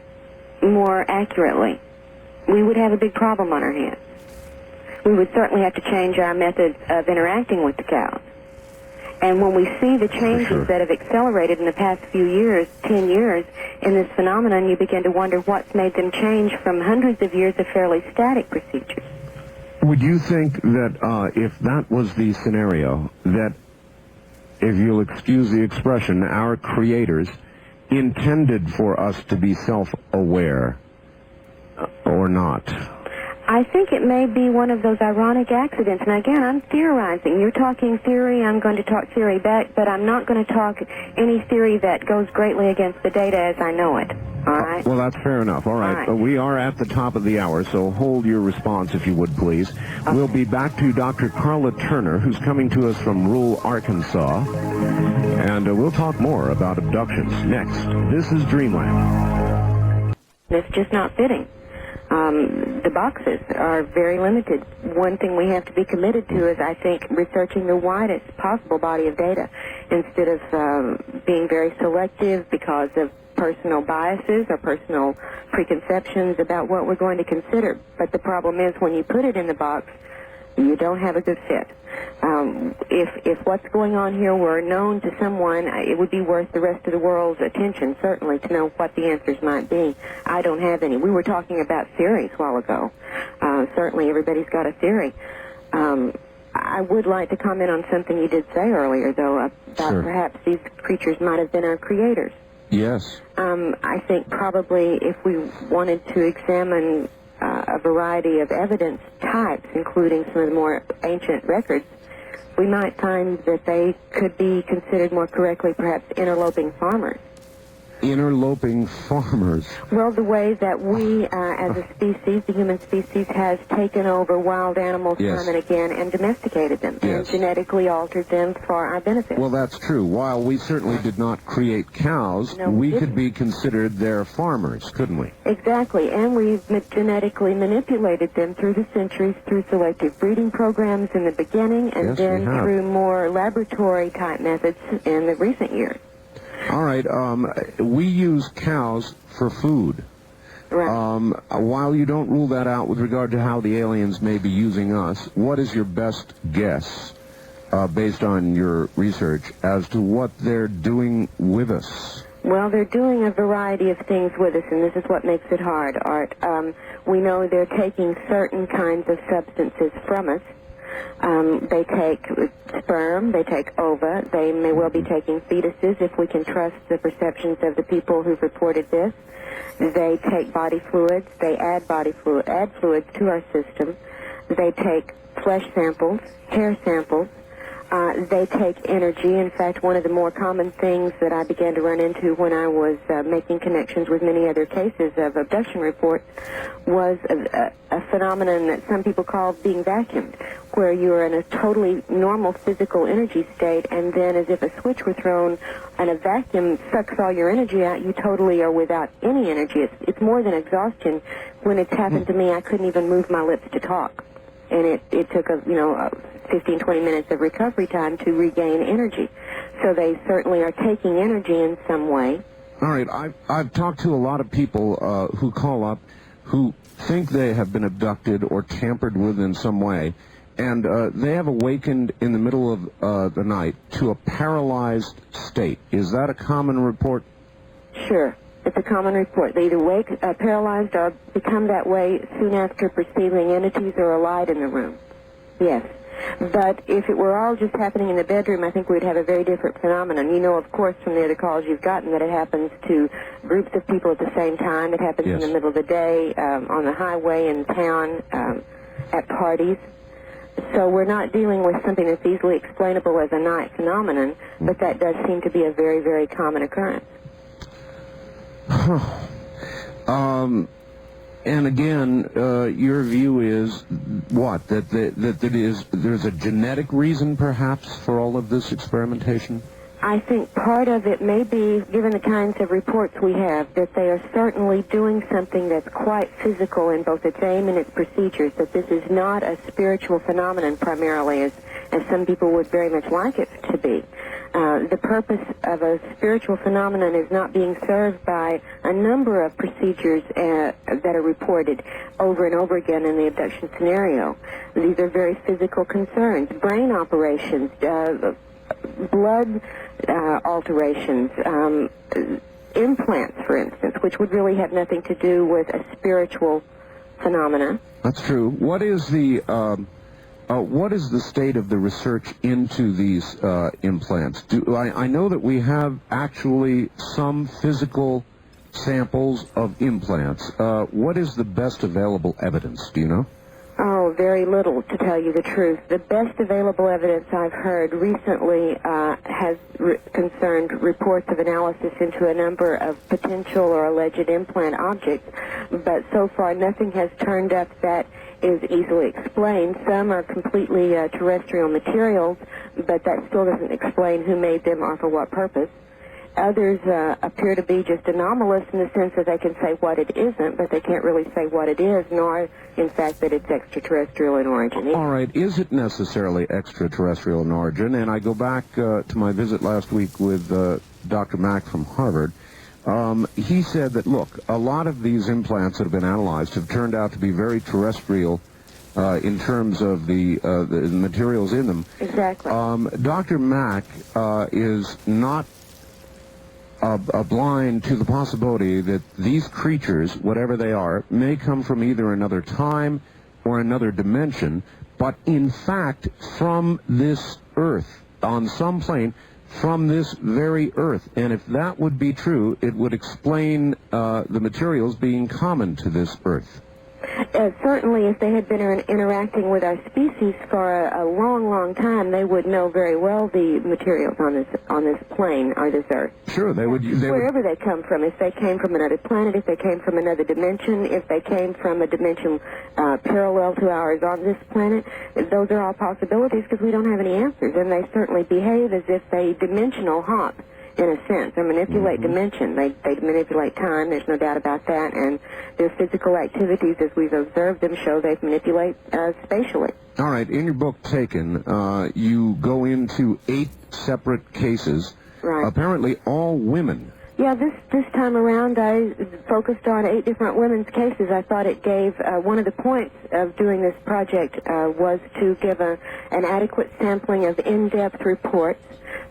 more accurately, we would have a big problem on our hands. We would certainly have to change our methods of interacting with the cows. And when we see the changes that have accelerated in the past few years, 10 years, in this phenomenon, you begin to wonder what's made them change from hundreds of years of fairly static procedures. Would you think that if that was the scenario, that, if you'll excuse the expression, our creators intended for us to be self-aware or not? I think it may be one of those ironic accidents. And again, I'm theorizing. You're talking theory, I'm going to talk theory back, but I'm not going to talk any theory that goes greatly against the data as I know it. All right? Well, that's fair enough. All right. We are at the top of the hour, so hold your response if you would, please. Okay. We'll be back to Dr. Karla Turner, who's coming to us from rural Arkansas, and we'll talk more about abductions next. This is Dreamland. It's just not fitting. The boxes are very limited. One thing we have to be committed to is, I think, researching the widest possible body of data instead of being very selective because of personal biases or personal preconceptions about what we're going to consider. But the problem is when you put it in the box, you don't have a good fit. If what's going on here were known to someone, it would be worth the rest of the world's attention, certainly, to know what the answers might be. I don't have any. We were talking about theories a while ago. Certainly everybody's got a theory. I would like to comment on something you did say earlier, though, about perhaps these creatures might have been our creators. Yes. I think probably if we wanted to examine a variety of evidence types, including some of the more ancient records, we might find that they could be considered more correctly perhaps interloping farmers. Interloping farmers? Well, the way that we, as a species, the human species, has taken over wild animals time and again and domesticated them and genetically altered them for our benefit. Well, that's true. While we certainly did not create cows, we could be considered their farmers, couldn't we? Exactly, and we've genetically manipulated them through the centuries through selective breeding programs in the beginning and then through more laboratory-type methods in the recent years. All right, we use cows for food. Right. While you don't rule that out with regard to how the aliens may be using us, what is your best guess, based on your research, as to what they're doing with us? Well, they're doing a variety of things with us, and this is what makes it hard, Art. We know they're taking certain kinds of substances from us. They take sperm, they take ova, they may well be taking fetuses if we can trust the perceptions of the people who've reported this. They take body fluids, they add fluids to our system. They take flesh samples, hair samples. They take energy. In fact, one of the more common things that I began to run into when I was making connections with many other cases of abduction reports was a phenomenon that some people call being vacuumed, where you're in a totally normal physical energy state, and then as if a switch were thrown and a vacuum sucks all your energy out, you totally are without any energy. It's more than exhaustion. When it's happened to me, I couldn't even move my lips to talk. And it took 15, 20 minutes of recovery time to regain energy. So they certainly are taking energy in some way. All right, I've talked to a lot of people who call up who think they have been abducted or tampered with in some way, and they have awakened in the middle of the night to a paralyzed state. Is that a common report? Sure. It's a common report. They either wake paralyzed or become that way soon after perceiving entities or a light in the room. Yes. But if it were all just happening in the bedroom, I think we'd have a very different phenomenon. You know, of course, from the other calls you've gotten that it happens to groups of people at the same time. It happens in the middle of the day, on the highway, in town, at parties. So we're not dealing with something that's easily explainable as a night phenomenon, but that does seem to be a very, very common occurrence. And again, your view is what? That there's a genetic reason, perhaps, for all of this experimentation? I think part of it may be, given the kinds of reports we have, that they are certainly doing something that's quite physical in both its aim and its procedures, that this is not a spiritual phenomenon primarily, as some people would very much like it to be. The purpose of a spiritual phenomenon is not being served by a number of procedures that are reported over and over again in the abduction scenario. These are very physical concerns, brain operations, blood alterations, implants, for instance, which would really have nothing to do with a spiritual phenomena. That's true. What is the state of the research into these implants? I know that we have actually some physical samples of implants. What is the best available evidence? Do you know? Oh, very little, to tell you the truth. The best available evidence I've heard recently has concerned reports of analysis into a number of potential or alleged implant objects, but so far nothing has turned up that is easily explained. Some are completely terrestrial materials, but that still doesn't explain who made them or for what purpose. Others appear to be just anomalous in the sense that they can say what it isn't, but they can't really say what it is, nor, in fact, that it's extraterrestrial in origin. All right. Is it necessarily extraterrestrial in origin? And I go back to my visit last week with Dr. Mack from Harvard. He said that, look, a lot of these implants that have been analyzed have turned out to be very terrestrial in terms of the materials in them. Exactly. Dr. Mack is not blind to the possibility that these creatures, whatever they are, may come from either another time or another dimension, but in fact from this Earth, on some plane, from this very Earth. And if that would be true, it would explain the materials being common to this Earth. Certainly, if they had been interacting with our species for a long, long time, they would know very well the materials on this plane or this Earth. Sure, they would. Wherever they come from, if they came from another planet, if they came from another dimension, if they came from a dimension parallel to ours on this planet, those are all possibilities because we don't have any answers, and they certainly behave as if they dimensional hop. In a sense, they manipulate dimension. They manipulate time. There's no doubt about that. And their physical activities, as we've observed them, show they manipulate spatially. All right. In your book, Taken, you go into 8 separate cases. Right. Apparently, all women. Yeah, this time around, I focused on 8 different women's cases. I thought it gave one of the points of doing this project was to give an adequate sampling of in-depth reports,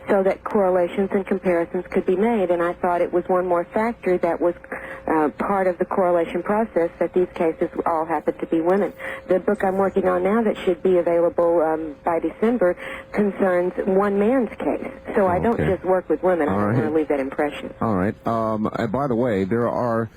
so that correlations and comparisons could be made. And I thought it was one more factor that was part of the correlation process that these cases all happen to be women. The book I'm working on now that should be available by December concerns one man's case. So I don't just work with women. I don't want to leave that impression. All right. By the way, there are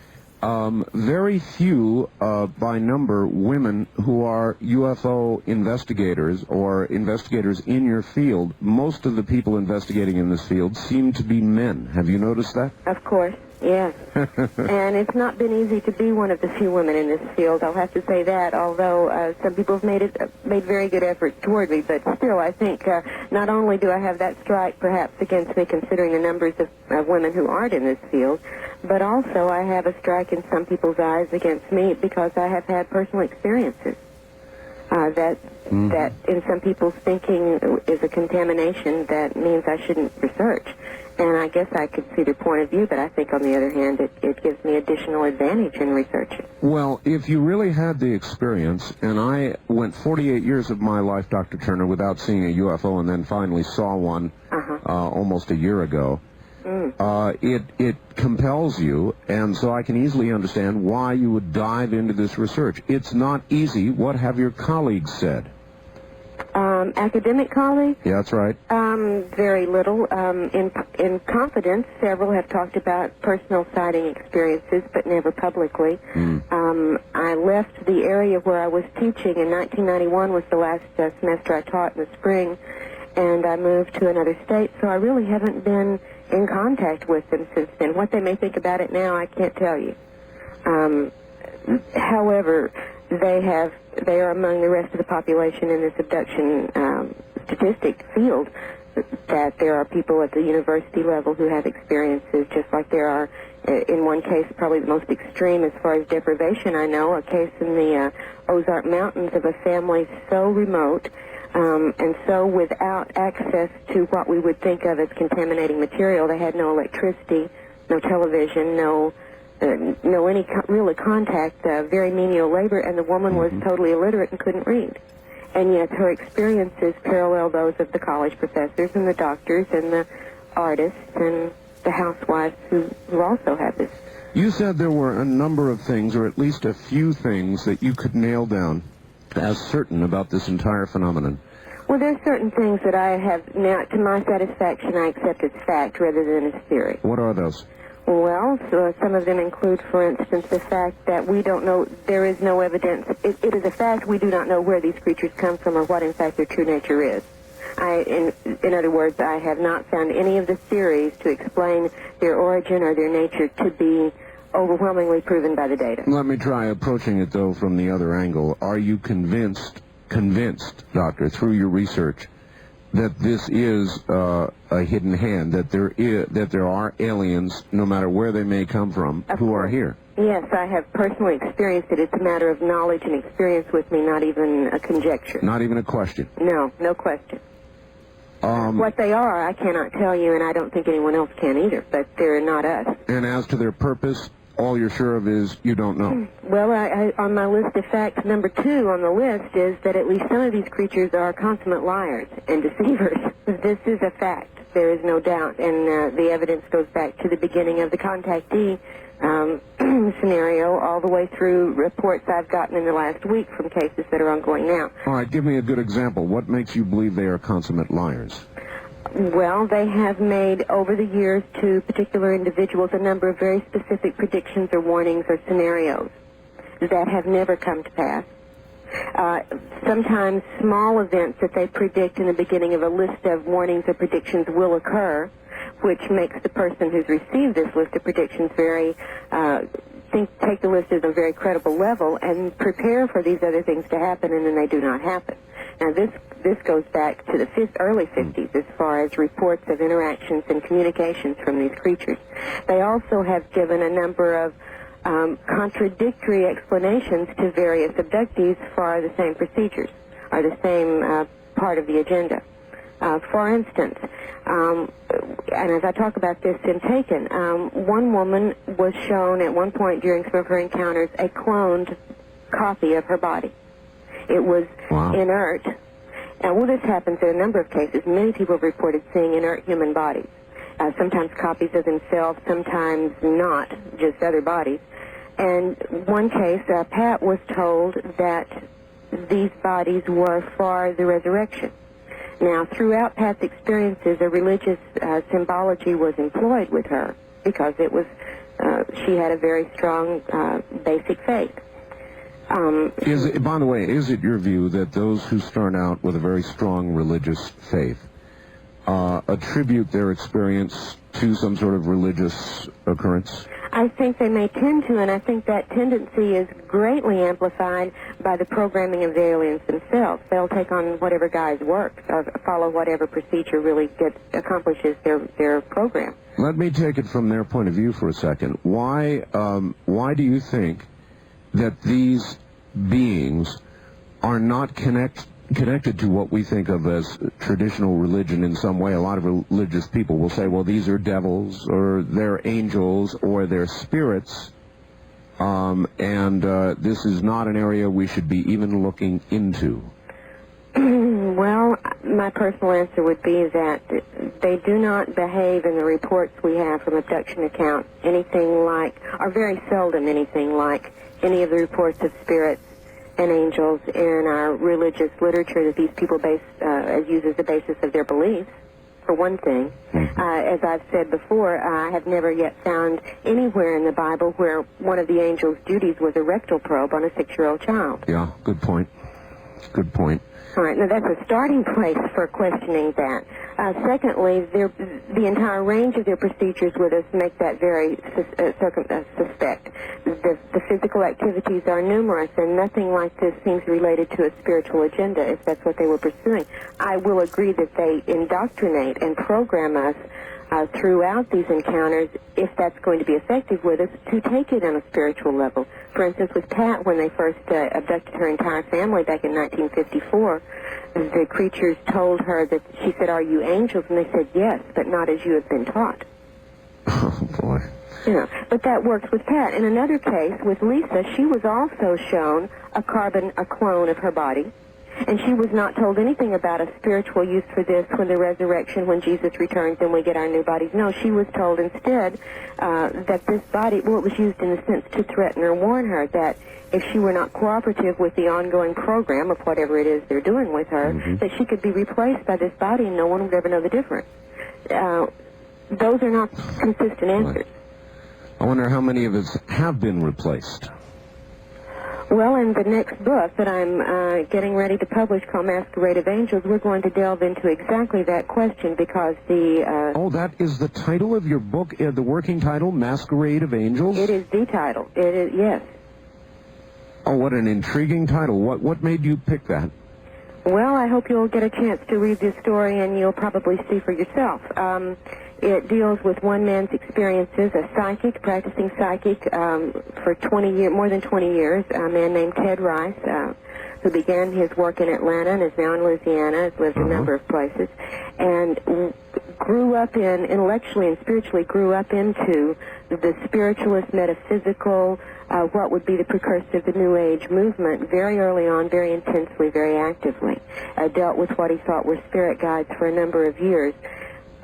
very few by number women who are UFO investigators or investigators in your field. Most of the people investigating in this field seem to be men. Have you noticed that? Of course, yes. And it's not been easy to be one of the few women in this field, I'll have to say that, although some people have made very good efforts toward me, but still I think not only do I have that strike perhaps against me considering the numbers of women who aren't in this field, but also I have a strike in some people's eyes against me because I have had personal experiences that in some people's thinking is a contamination that means I shouldn't research. And I guess I could see their point of view, but I think, on the other hand, it gives me additional advantage in researching. Well, if you really had the experience, and I went 48 years of my life, Dr. Turner, without seeing a UFO and then finally saw one almost a year ago, it compels you, and so I can easily understand why you would dive into this research. It's not easy. What have your colleagues said? Academic colleagues? Yeah, that's right. Very little. In confidence, several have talked about personal sighting experiences, but never publicly. I left the area where I was teaching in 1991 was the last semester I taught in the spring, and I moved to another state, so I really haven't been in contact with them since then. What they may think about it now, I can't tell you. However, they are among the rest of the population in this abduction statistic field, that there are people at the university level who have experiences, just like there are, in one case, probably the most extreme as far as deprivation I know, a case in the Ozark Mountains of a family so remote and so without access to what we would think of as contaminating material. They had no electricity, no television, no any really contact, very menial labor, and the woman was totally illiterate and couldn't read. And yet her experiences parallel those of the college professors and the doctors and the artists and the housewives who also have this. You said there were a number of things, or at least a few things, that you could nail down as certain about this entire phenomenon. Well, there's certain things that I have now, to my satisfaction, I accept as fact rather than as theory. What are those? Well, so some of them include, for instance, the fact that we don't know, there is no evidence. It is a fact we do not know where these creatures come from or what, in fact, their true nature is. In other words, I have not found any of the theories to explain their origin or their nature to be overwhelmingly proven by the data. Let me try approaching it, though, from the other angle. Are you convinced, Doctor, through your research, that this is a hidden hand, that there are aliens, no matter where they may come from, who are here? Yes, I have personally experienced it. It's a matter of knowledge and experience with me, not even a conjecture. Not even a question? No question. What they are, I cannot tell you, and I don't think anyone else can either, but they're not us. And as to their purpose, all you're sure of is you don't know? Well, on my list of facts, number 2 on the list is that at least some of these creatures are consummate liars and deceivers. This is a fact. There is no doubt. And the evidence goes back to the beginning of the contactee scenario all the way through reports I've gotten in the last week from cases that are ongoing now. All right, give me a good example. What makes you believe they are consummate liars? Well, they have made, over the years, to particular individuals a number of very specific predictions or warnings or scenarios that have never come to pass. Sometimes small events that they predict in the beginning of a list of warnings or predictions will occur, which makes the person who's received this list of predictions take the list as a very credible level and prepare for these other things to happen, and then they do not happen. Now, this goes back to the early 50s as far as reports of interactions and communications from these creatures. They also have given a number of contradictory explanations to various abductees for the same procedures or the same part of the agenda. For instance, and as I talk about this in Taken, one woman was shown at one point during some of her encounters a cloned copy of her body. It was inert. And well, this happens in a number of cases. Many people have reported seeing inert human bodies. Sometimes copies of themselves, sometimes not, just other bodies. And one case, Pat was told that these bodies were for the resurrection. Now, throughout Pat's experiences, a religious symbology was employed with her because it was she had a very strong basic faith. By the way, is it your view that those who start out with a very strong religious faith attribute their experience to some sort of religious occurrence? I think they may tend to, and I think that tendency is greatly amplified by the programming of the aliens themselves. They'll take on whatever guise works or follow whatever procedure really accomplishes their program. Let me take it from their point of view for a second. Why do you think that these beings are not connected to what we think of as traditional religion in some way? A lot of religious people will say, well, these are devils, or they're angels, or they're spirits, and this is not an area we should be even looking into. Well, my personal answer would be that they do not behave in the reports we have from abduction accounts anything like, or very seldom anything like, any of the reports of spirits and angels in our religious literature that these people use as the basis of their beliefs, for one thing. As I've said before, I have never yet found anywhere in the Bible where one of the angel's duties was a rectal probe on a 6-year-old child. Yeah, good point. Good point. All right, now that's a starting place for questioning that. Secondly, the entire range of their procedures with us make that very suspect. The physical activities are numerous, and nothing like this seems related to a spiritual agenda, if that's what they were pursuing. I will agree that they indoctrinate and program us throughout these encounters, if that's going to be effective with us, to take it on a spiritual level. For instance, with Pat, when they first abducted her entire family back in 1954, the creatures told her that, she said, "Are you angels?" And they said, "Yes, but not as you have been taught." Oh, boy. You know, but that works with Pat. In another case, with Lisa, she was also shown a clone of her body. And she was not told anything about a spiritual use for this when the resurrection, when Jesus returns and we get our new bodies. No, she was told instead that this body, well, it was used in a sense to threaten or warn her that if she were not cooperative with the ongoing program of whatever it is they're doing with her, that she could be replaced by this body and no one would ever know the difference. Those are not consistent answers. I wonder how many of us have been replaced. Well, in the next book that I'm getting ready to publish called Masquerade of Angels, we're going to delve into exactly that question because the... Oh, that is the title of your book, the working title, Masquerade of Angels? It is the title. It is, yes. Oh, what an intriguing title. What made you pick that? Well, I hope you'll get a chance to read this story and you'll probably see for yourself. It deals with one man's experiences, a psychic, practicing psychic for more than 20 years, a man named Ted Rice, who began his work in Atlanta and is now in Louisiana, has lived a number of places, and grew up intellectually and spiritually grew up into the spiritualist, metaphysical, what would be the precursor of the New Age movement very early on, very intensely, very actively. Dealt with what he thought were spirit guides for a number of years,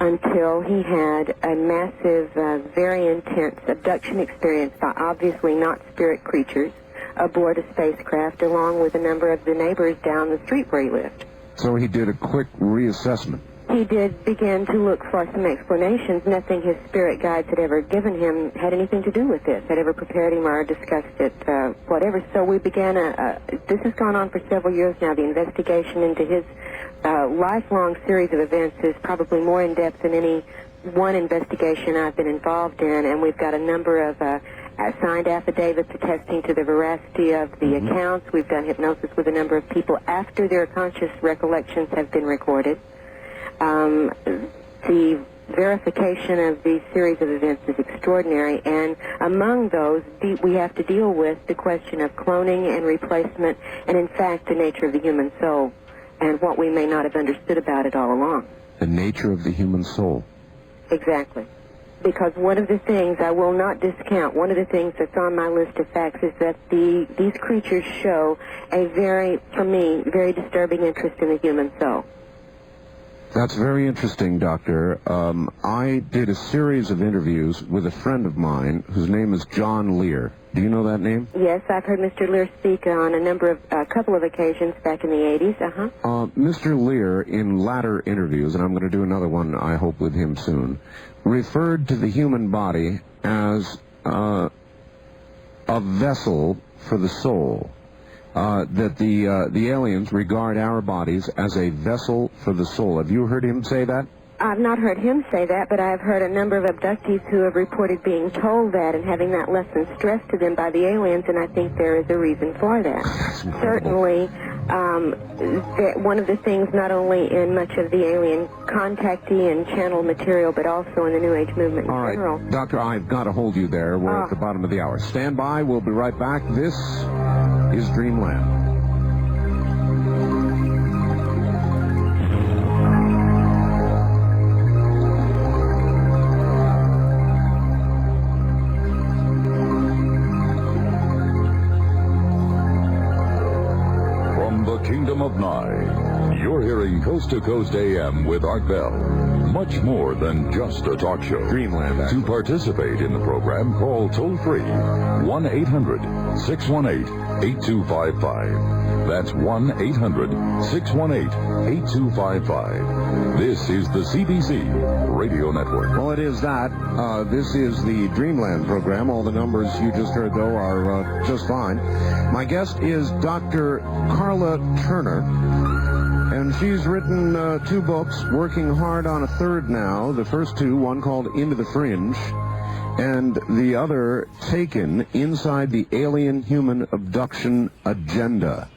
until he had a massive, very intense abduction experience by obviously not spirit creatures aboard a spacecraft along with a number of the neighbors down the street where he lived. So he did a quick reassessment. He did begin to look for some explanations. Nothing his spirit guides had ever given him had anything to do with this, had ever prepared him or discussed it, whatever. So we began this has gone on for several years now. The investigation into his lifelong series of events is probably more in-depth than any one investigation I've been involved in, and we've got a number of signed affidavits attesting to the veracity of the accounts. We've done hypnosis with a number of people after their conscious recollections have been recorded. The verification of these series of events is extraordinary, and among those, we have to deal with the question of cloning and replacement, and in fact, the nature of the human soul, and what we may not have understood about it all along. The nature of the human soul. Exactly. Because one of the things I will not discount, one of the things that's on my list of facts is that these creatures show a for me, very disturbing interest in the human soul. That's very interesting, Doctor. I did a series of interviews with a friend of mine whose name is John Lear. Do you know that name? Yes, I've heard Mr. Lear speak on a couple of occasions back in the 80s. Mr. Lear, in latter interviews, and I'm going to do another one, I hope, with him soon, referred to the human body as a vessel for the soul. That the aliens regard our bodies as a vessel for the soul. Have you heard him say that? I've not heard him say that, but I've heard a number of abductees who have reported being told that and having that lesson stressed to them by the aliens, and I think there is a reason for that. Certainly, one of the things not only in much of the alien contactee and channel material, but also in the New Age movement in general. All right, Doctor, I've got to hold you there. We're at the bottom of the hour. Stand by. We'll be right back. This is Dreamland. Kingdom of Nye. You're hearing Coast to Coast AM with Art Bell. Much more than just a talk show. Dreamland. To participate in the program, call toll-free 1-800-618-8255. That's 1-800-618-8255. This is the CBC Radio Network. Well, it is that. This is the Dreamland program. All the numbers you just heard, though, are just fine. My guest is Dr. Karla Turner, and she's written 2 books, working hard on a third now. The first 2, one called Into the Fringe, and the other, Taken, Inside the Alien Human Abduction Agenda.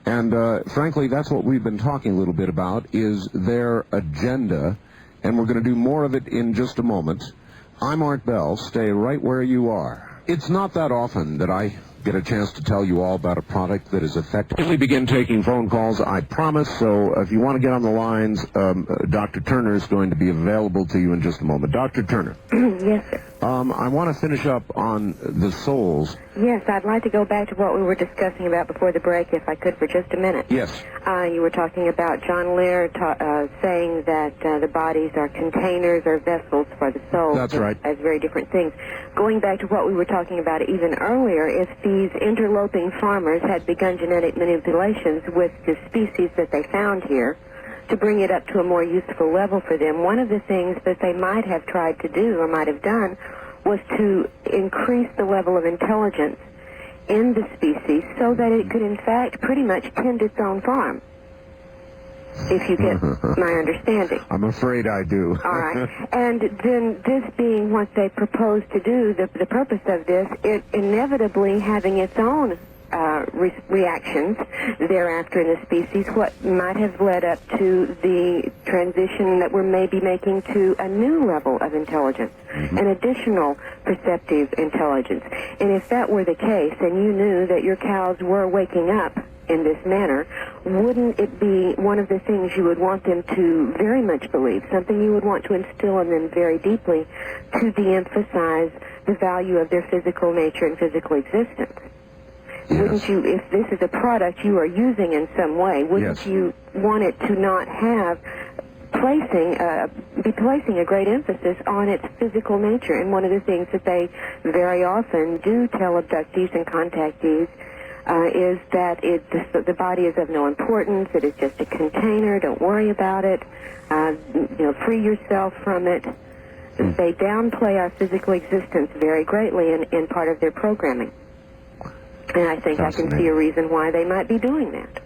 And frankly, that's what we've been talking a little bit about, is their agenda, and we're going to do more of it in just a moment. I'm Art Bell. Stay right where you are. It's not that often that I get a chance to tell you all about a product that is effective. We begin taking phone calls, I promise, so if you want to get on the lines, Dr. Turner is going to be available to you in just a moment. Dr. Turner. Yes, sir. I want to finish up on the souls. Yes, I'd like to go back to what we were discussing about before the break, if I could, for just a minute. Yes. You were talking about John Lear saying that the bodies are containers or vessels for the soul. That's right. As very different things. Going back to what we were talking about even earlier, if these interloping farmers had begun genetic manipulations with the species that they found here to bring it up to a more useful level for them, one of the things that they might have tried to do or might have done was to increase the level of intelligence in the species so that it could in fact pretty much tend its own farm, if you get my understanding. I'm afraid I do. All right. And then this being what they proposed to do, the purpose of this, it inevitably having its own reactions thereafter in the species, what might have led up to the transition that we're maybe making to a new level of intelligence, an additional perceptive intelligence. And if that were the case, and you knew that your cows were waking up in this manner, wouldn't it be one of the things you would want them to very much believe, something you would want to instill in them very deeply, to de-emphasize the value of their physical nature and physical existence? Yes. Wouldn't you, if this is a product you are using in some way, wouldn't you want it to not have be placing a great emphasis on its physical nature? And one of the things that they very often do tell abductees and contactees is that the body is of no importance, it is just a container, don't worry about it, free yourself from it. They downplay our physical existence very greatly in part of their programming. And I think I can see a reason why they might be doing that.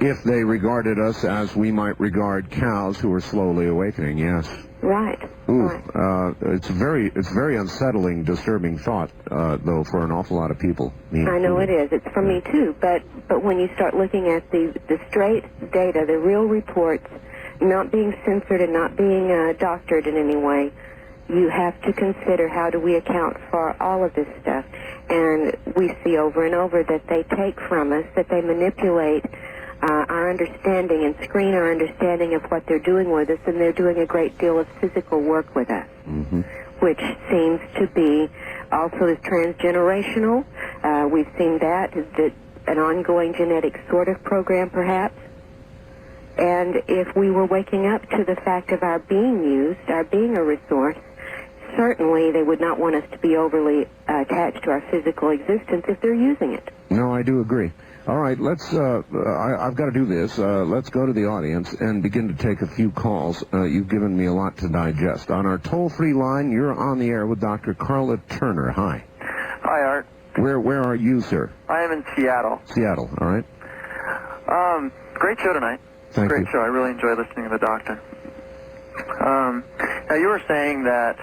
If they regarded us as we might regard cows who are slowly awakening, yes. Right. Ooh, right. It's very unsettling, disturbing thought, though, for an awful lot of people. I know it is. It's for me too. But when you start looking at the straight data, the real reports, not being censored and not being doctored in any way, you have to consider how do we account for all of this stuff. And we see over and over that they take from us, that they manipulate our understanding and screen our understanding of what they're doing with us, and they're doing a great deal of physical work with us, which seems to be also transgenerational. We've seen that an ongoing genetic sort of program, perhaps. And if we were waking up to the fact of our being used, our being a resource, certainly they would not want us to be overly attached to our physical existence if they're using it. No, I do agree. All right, I've got to do this. Let's go to the audience and begin to take a few calls. You've given me a lot to digest. On our toll-free line, you're on the air with Dr. Karla Turner. Hi. Hi, Art. Where are you, sir? I am in Seattle. Seattle, all right. Great show tonight. Thank you. Great show. I really enjoy listening to the doctor. Now, you were saying that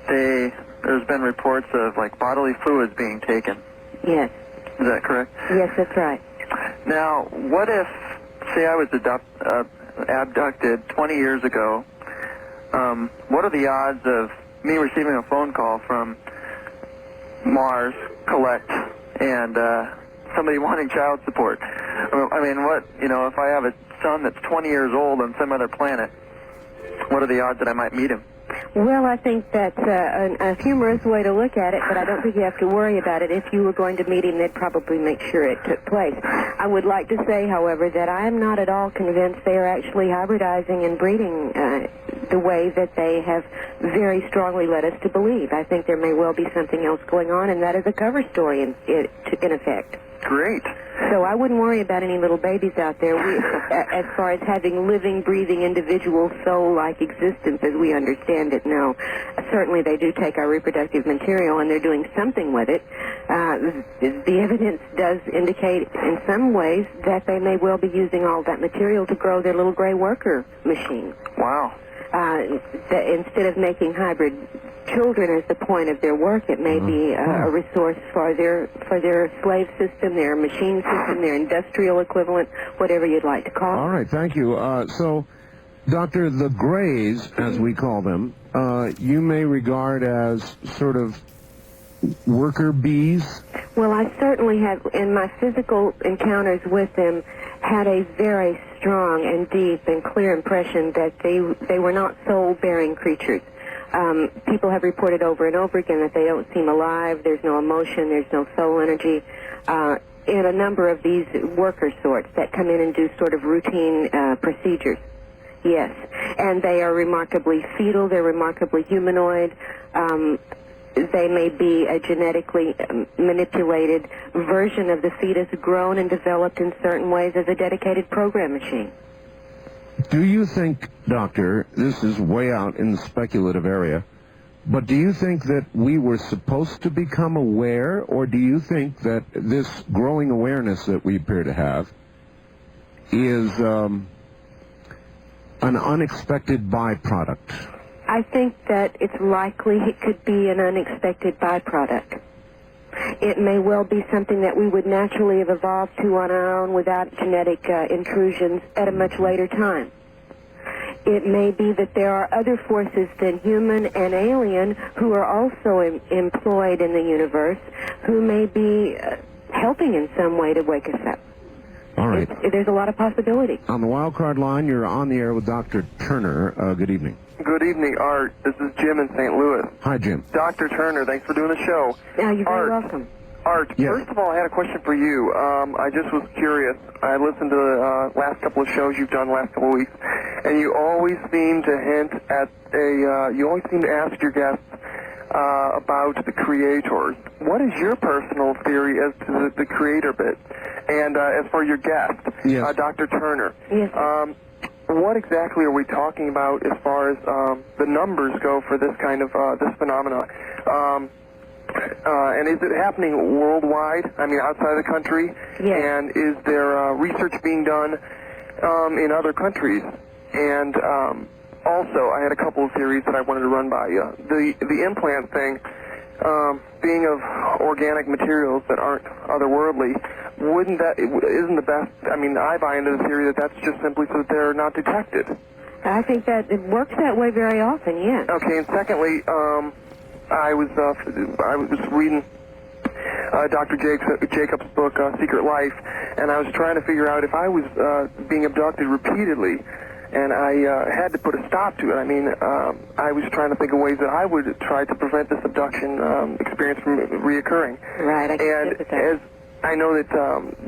there's been reports of, like, bodily fluids being taken. Yes. Is that correct? Yes, that's right. Now, what if, say I was abducted 20 years ago, what are the odds of me receiving a phone call from Mars, collect, and somebody wanting child support? I mean, if I have a son that's 20 years old on some other planet, what are the odds that I might meet him? Well, I think that's a humorous way to look at it, but I don't think you have to worry about it. If you were going to meet him, they'd probably make sure it took place. I would like to say, however, that I am not at all convinced they are actually hybridizing and breeding the way that they have very strongly led us to believe. I think there may well be something else going on, and that is a cover story in effect. Great. So I wouldn't worry about any little babies out there. As far as having living, breathing, individual soul-like existence as we understand it, no. Certainly they do take our reproductive material and they're doing something with it. The evidence does indicate in some ways that they may well be using all that material to grow their little gray worker machine. Wow. Instead of making hybrid children as the point of their work, it may be a resource for their slave system, their machine system, their industrial equivalent, whatever you'd like to call it. All right, thank you. So, Doctor, the Greys, as we call them, you may regard as sort of worker bees? Well, I certainly have, in my physical encounters with them, had a very strong and deep and clear impression that they were not soul-bearing creatures. People have reported over and over again that they don't seem alive, there's no emotion, there's no soul energy. In a number of these worker sorts that come in and do sort of routine procedures. Yes. And they are remarkably fetal, they're remarkably humanoid. They may be a genetically manipulated version of the fetus, grown and developed in certain ways as a dedicated program machine. Do you think, Doctor, this is way out in the speculative area, but do you think that we were supposed to become aware, or do you think that this growing awareness that we appear to have is an unexpected byproduct? I think that it's likely it could be an unexpected byproduct. It may well be something that we would naturally have evolved to on our own without genetic intrusions at a much later time. It may be that there are other forces than human and alien who are also employed in the universe who may be helping in some way to wake us up. All right. There's a lot of possibility. On the wild card line, you're on the air with Dr. Turner. Good evening. Good evening, Art. This is Jim in St. Louis. Hi, Jim. Dr. Turner, thanks for doing the show. Yeah, you're very welcome. Art, yes. First of all, I had a question for you. I just was curious. I listened to the last couple of shows you've done the last couple of weeks, and you always seem to hint at you always seem to ask your guests about the creators. What is your personal theory as to the creator bit? And as for your guest, yes. Dr. Turner, yes. What exactly are we talking about as far as the numbers go for this kind of this phenomena? And is it happening worldwide? I mean, outside of the country? Yes. And is there research being done in other countries? And also, I had a couple of theories that I wanted to run by you. The implant thing, being of organic materials that aren't otherworldly, isn't the best? I mean, I buy into the theory that that's just simply so that they're not detected. I think that it works that way very often, yes. Okay, and secondly, I was reading Dr. Jacobs' book, Secret Life, and I was trying to figure out if I was being abducted repeatedly, and I had to put a stop to it. I mean, I was trying to think of ways that I would try to prevent this abduction experience from reoccurring. Right, I can and get with that. as I know that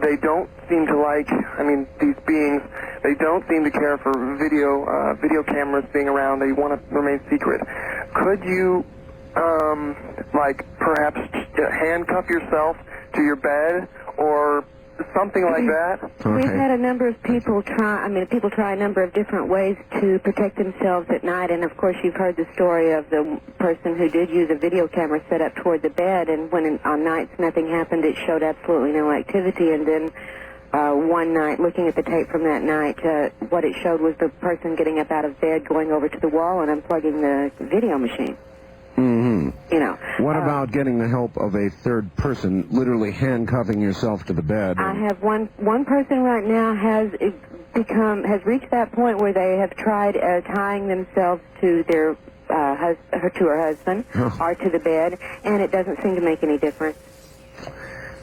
they don't seem to like, I mean, these beings, they don't seem to care for video cameras being around. They want to remain secret. Could you, like, perhaps handcuff yourself to your bed or something like that. We've had a number of people try a number of different ways to protect themselves at night, and of course you've heard the story of the person who did use a video camera set up toward the bed, and when on nights nothing happened, it showed absolutely no activity, and then one night, looking at the tape from that night, what it showed was the person getting up out of bed, going over to the wall and unplugging the video machine. Mm-hmm. You know. What about getting the help of a third person, literally handcuffing yourself to the bed? I have one person right now has reached that point where they have tried tying themselves to their to her husband or to the bed, and it doesn't seem to make any difference.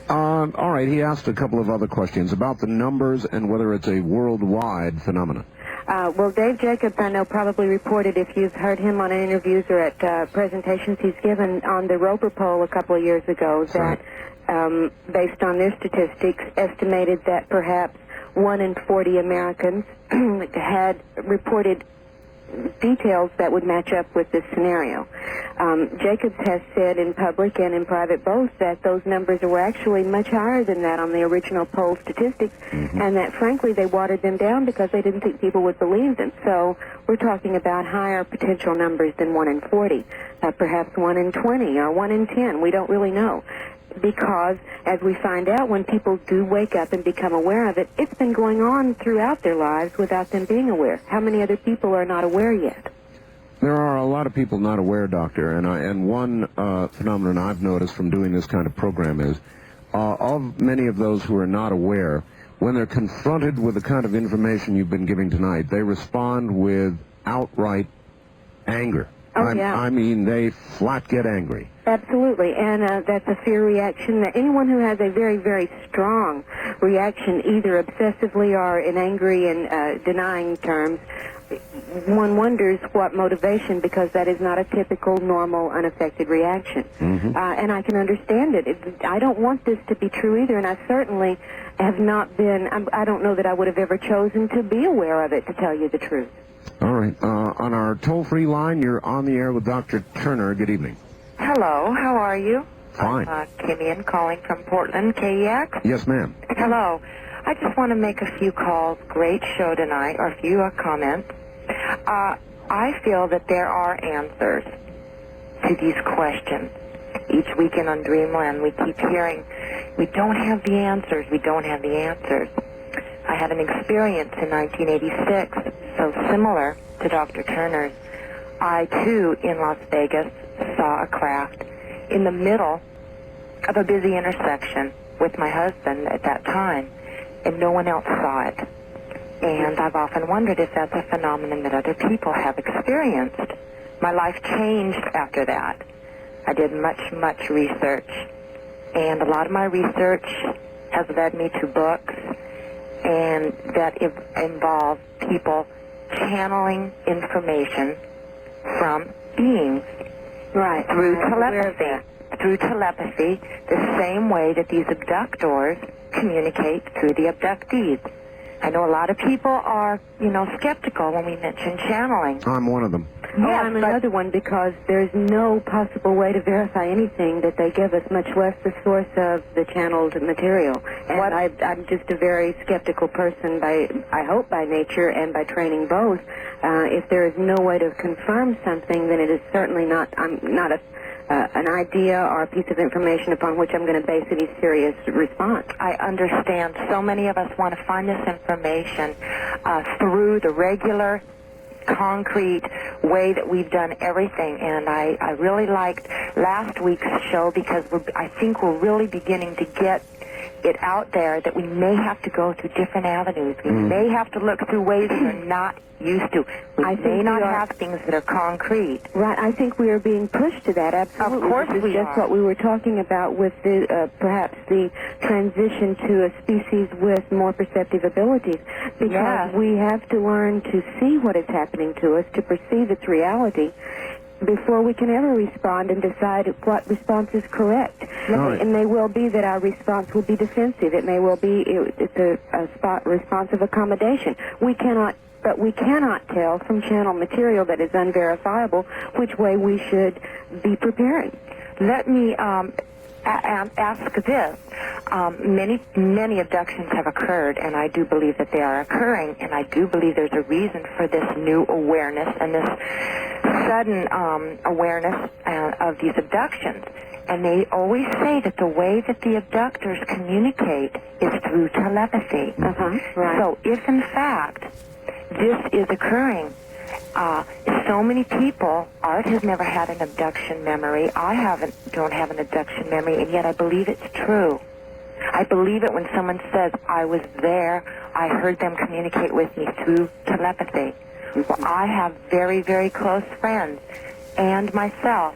All right, he asked a couple of other questions about the numbers and whether it's a worldwide phenomenon. Well, Dave Jacobs, I know, probably reported, if you've heard him on interviews or at presentations he's given on the Roper poll a couple of years ago, that based on their statistics, estimated that perhaps 1 in 40 Americans had reported details that would match up with this scenario. Jacobs has said in public and in private both that those numbers were actually much higher than that on the original poll statistics, and that frankly they watered them down because they didn't think people would believe them. So we're talking about higher potential numbers than 1 in 40, perhaps 1 in 20 or 1 in 10. We don't really know. Because, as we find out, when people do wake up and become aware of it, it's been going on throughout their lives without them being aware. How many other people are not aware yet? There are a lot of people not aware, Doctor, and one phenomenon I've noticed from doing this kind of program is, of many of those who are not aware, when they're confronted with the kind of information you've been giving tonight, they respond with outright anger. Oh, yeah. I mean, they flat get angry. Absolutely, and that's a fear reaction that anyone who has a very, very strong reaction, either obsessively or in angry and denying terms, one wonders what motivation, because that is not a typical, normal, unaffected reaction. And I can understand it. I don't want this to be true either, and I certainly have not been, I don't know that I would have ever chosen to be aware of it, to tell you the truth. All right. On our toll-free line, you're on the air with Dr. Turner. Good evening. Hello, how are you? Fine. Kim Ian calling from Portland, KEX. Yes, ma'am. Hello. I just want to make a few calls. Great show tonight, or a few comments. I feel that there are answers to these questions. Each weekend on Dreamland, we keep hearing, we don't have the answers, we don't have the answers. I had an experience in 1986, so similar to Dr. Turner's. I, too, in Las Vegas, saw a craft in the middle of a busy intersection with my husband at that time, and no one else saw it. And I've often wondered if that's a phenomenon that other people have experienced. My life changed after that. I did much research, and a lot of my research has led me to books and that involve people channeling information from beings. Right. Through telepathy. Through telepathy, the same way that these abductors communicate through the abductees. I know a lot of people are, skeptical when we mention channeling. I'm one of them. Yeah, I'm another one, because there's no possible way to verify anything that they give us, much less the source of the channeled material. And I'm just a very skeptical person, I hope by nature and by training both. If there is no way to confirm something, then it is certainly not an idea or a piece of information upon which I'm going to base any serious response. I understand. So many of us want to find this information through the regular, concrete way that we've done everything. And I really liked last week's show, because I think we're really beginning to get it out there that we may have to go through different avenues. We may have to look through ways that we're not used to. We may not have things that are concrete. Right, I think we are being pushed to that, absolutely. Of course this is we just are. what we were talking about with perhaps the transition to a species with more perceptive abilities. Because we have to learn to see what is happening to us, to perceive its reality, before we can ever respond and decide what response is correct. Right. It may well be that our response will be defensive. It may well be it's a response of accommodation. We cannot tell from channel material that is unverifiable which way we should be preparing. Let me ask this. Many abductions have occurred, and I do believe that they are occurring, and I do believe there's a reason for this new awareness and this sudden awareness of these abductions. And they always say that the way that the abductors communicate is through telepathy. Right. So if, in fact, this is occurring, so many people, Art has never had an abduction memory. I don't have an abduction memory, and yet I believe it's true. I believe it when someone says, I was there, I heard them communicate with me through telepathy. Well, I have very, very close friends, and myself,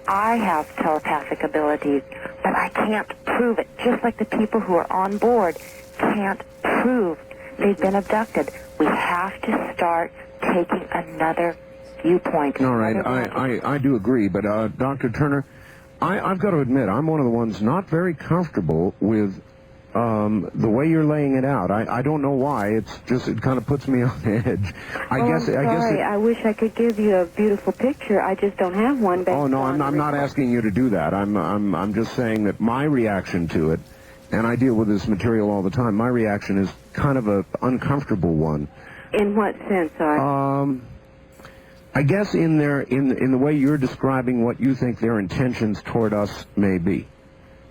I have telepathic abilities, but I can't prove it. Just like the people who are on board can't prove they've been abducted. We have to start taking another viewpoint. All right, I do agree, but Dr. Turner, I've got to admit, I'm one of the ones not very comfortable with the way you're laying it out. I don't know why. It's just, it kind of puts me on edge. I wish I could give you a beautiful picture. I just don't have one. Oh no, I'm not asking you to do that. I'm just saying that my reaction to it, and I deal with this material all the time. My reaction is kind of a uncomfortable one. In what sense, Art? I guess in the way you're describing what you think their intentions toward us may be.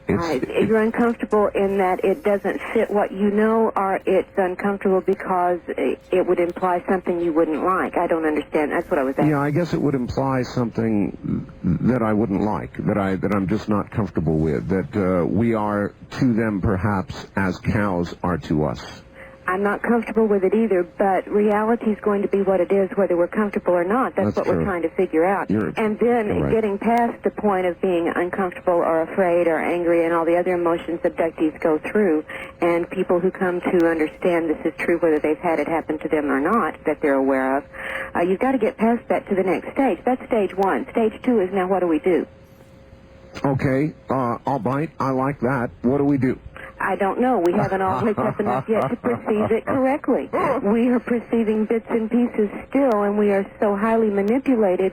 You're uncomfortable in that it doesn't fit what you know, or it's uncomfortable because it would imply something you wouldn't like. I don't understand. That's what I was asking. Yeah, I guess it would imply something that I wouldn't like, that I'm just not comfortable with, that we are to them perhaps as cows are to us. I'm not comfortable with it either, but reality is going to be what it is, whether we're comfortable or not. That's what true. We're trying to figure out. And then right. Getting past the point of being uncomfortable or afraid or angry and all the other emotions abductees go through, and people who come to understand this is true, whether they've had it happen to them or not, that they're aware of, you've got to get past that to the next stage. That's stage one. Stage two is now what do we do? Okay, I'll bite. I like that. What do we do? I don't know. We haven't all waked up enough yet to perceive it correctly. We are perceiving bits and pieces still, and we are so highly manipulated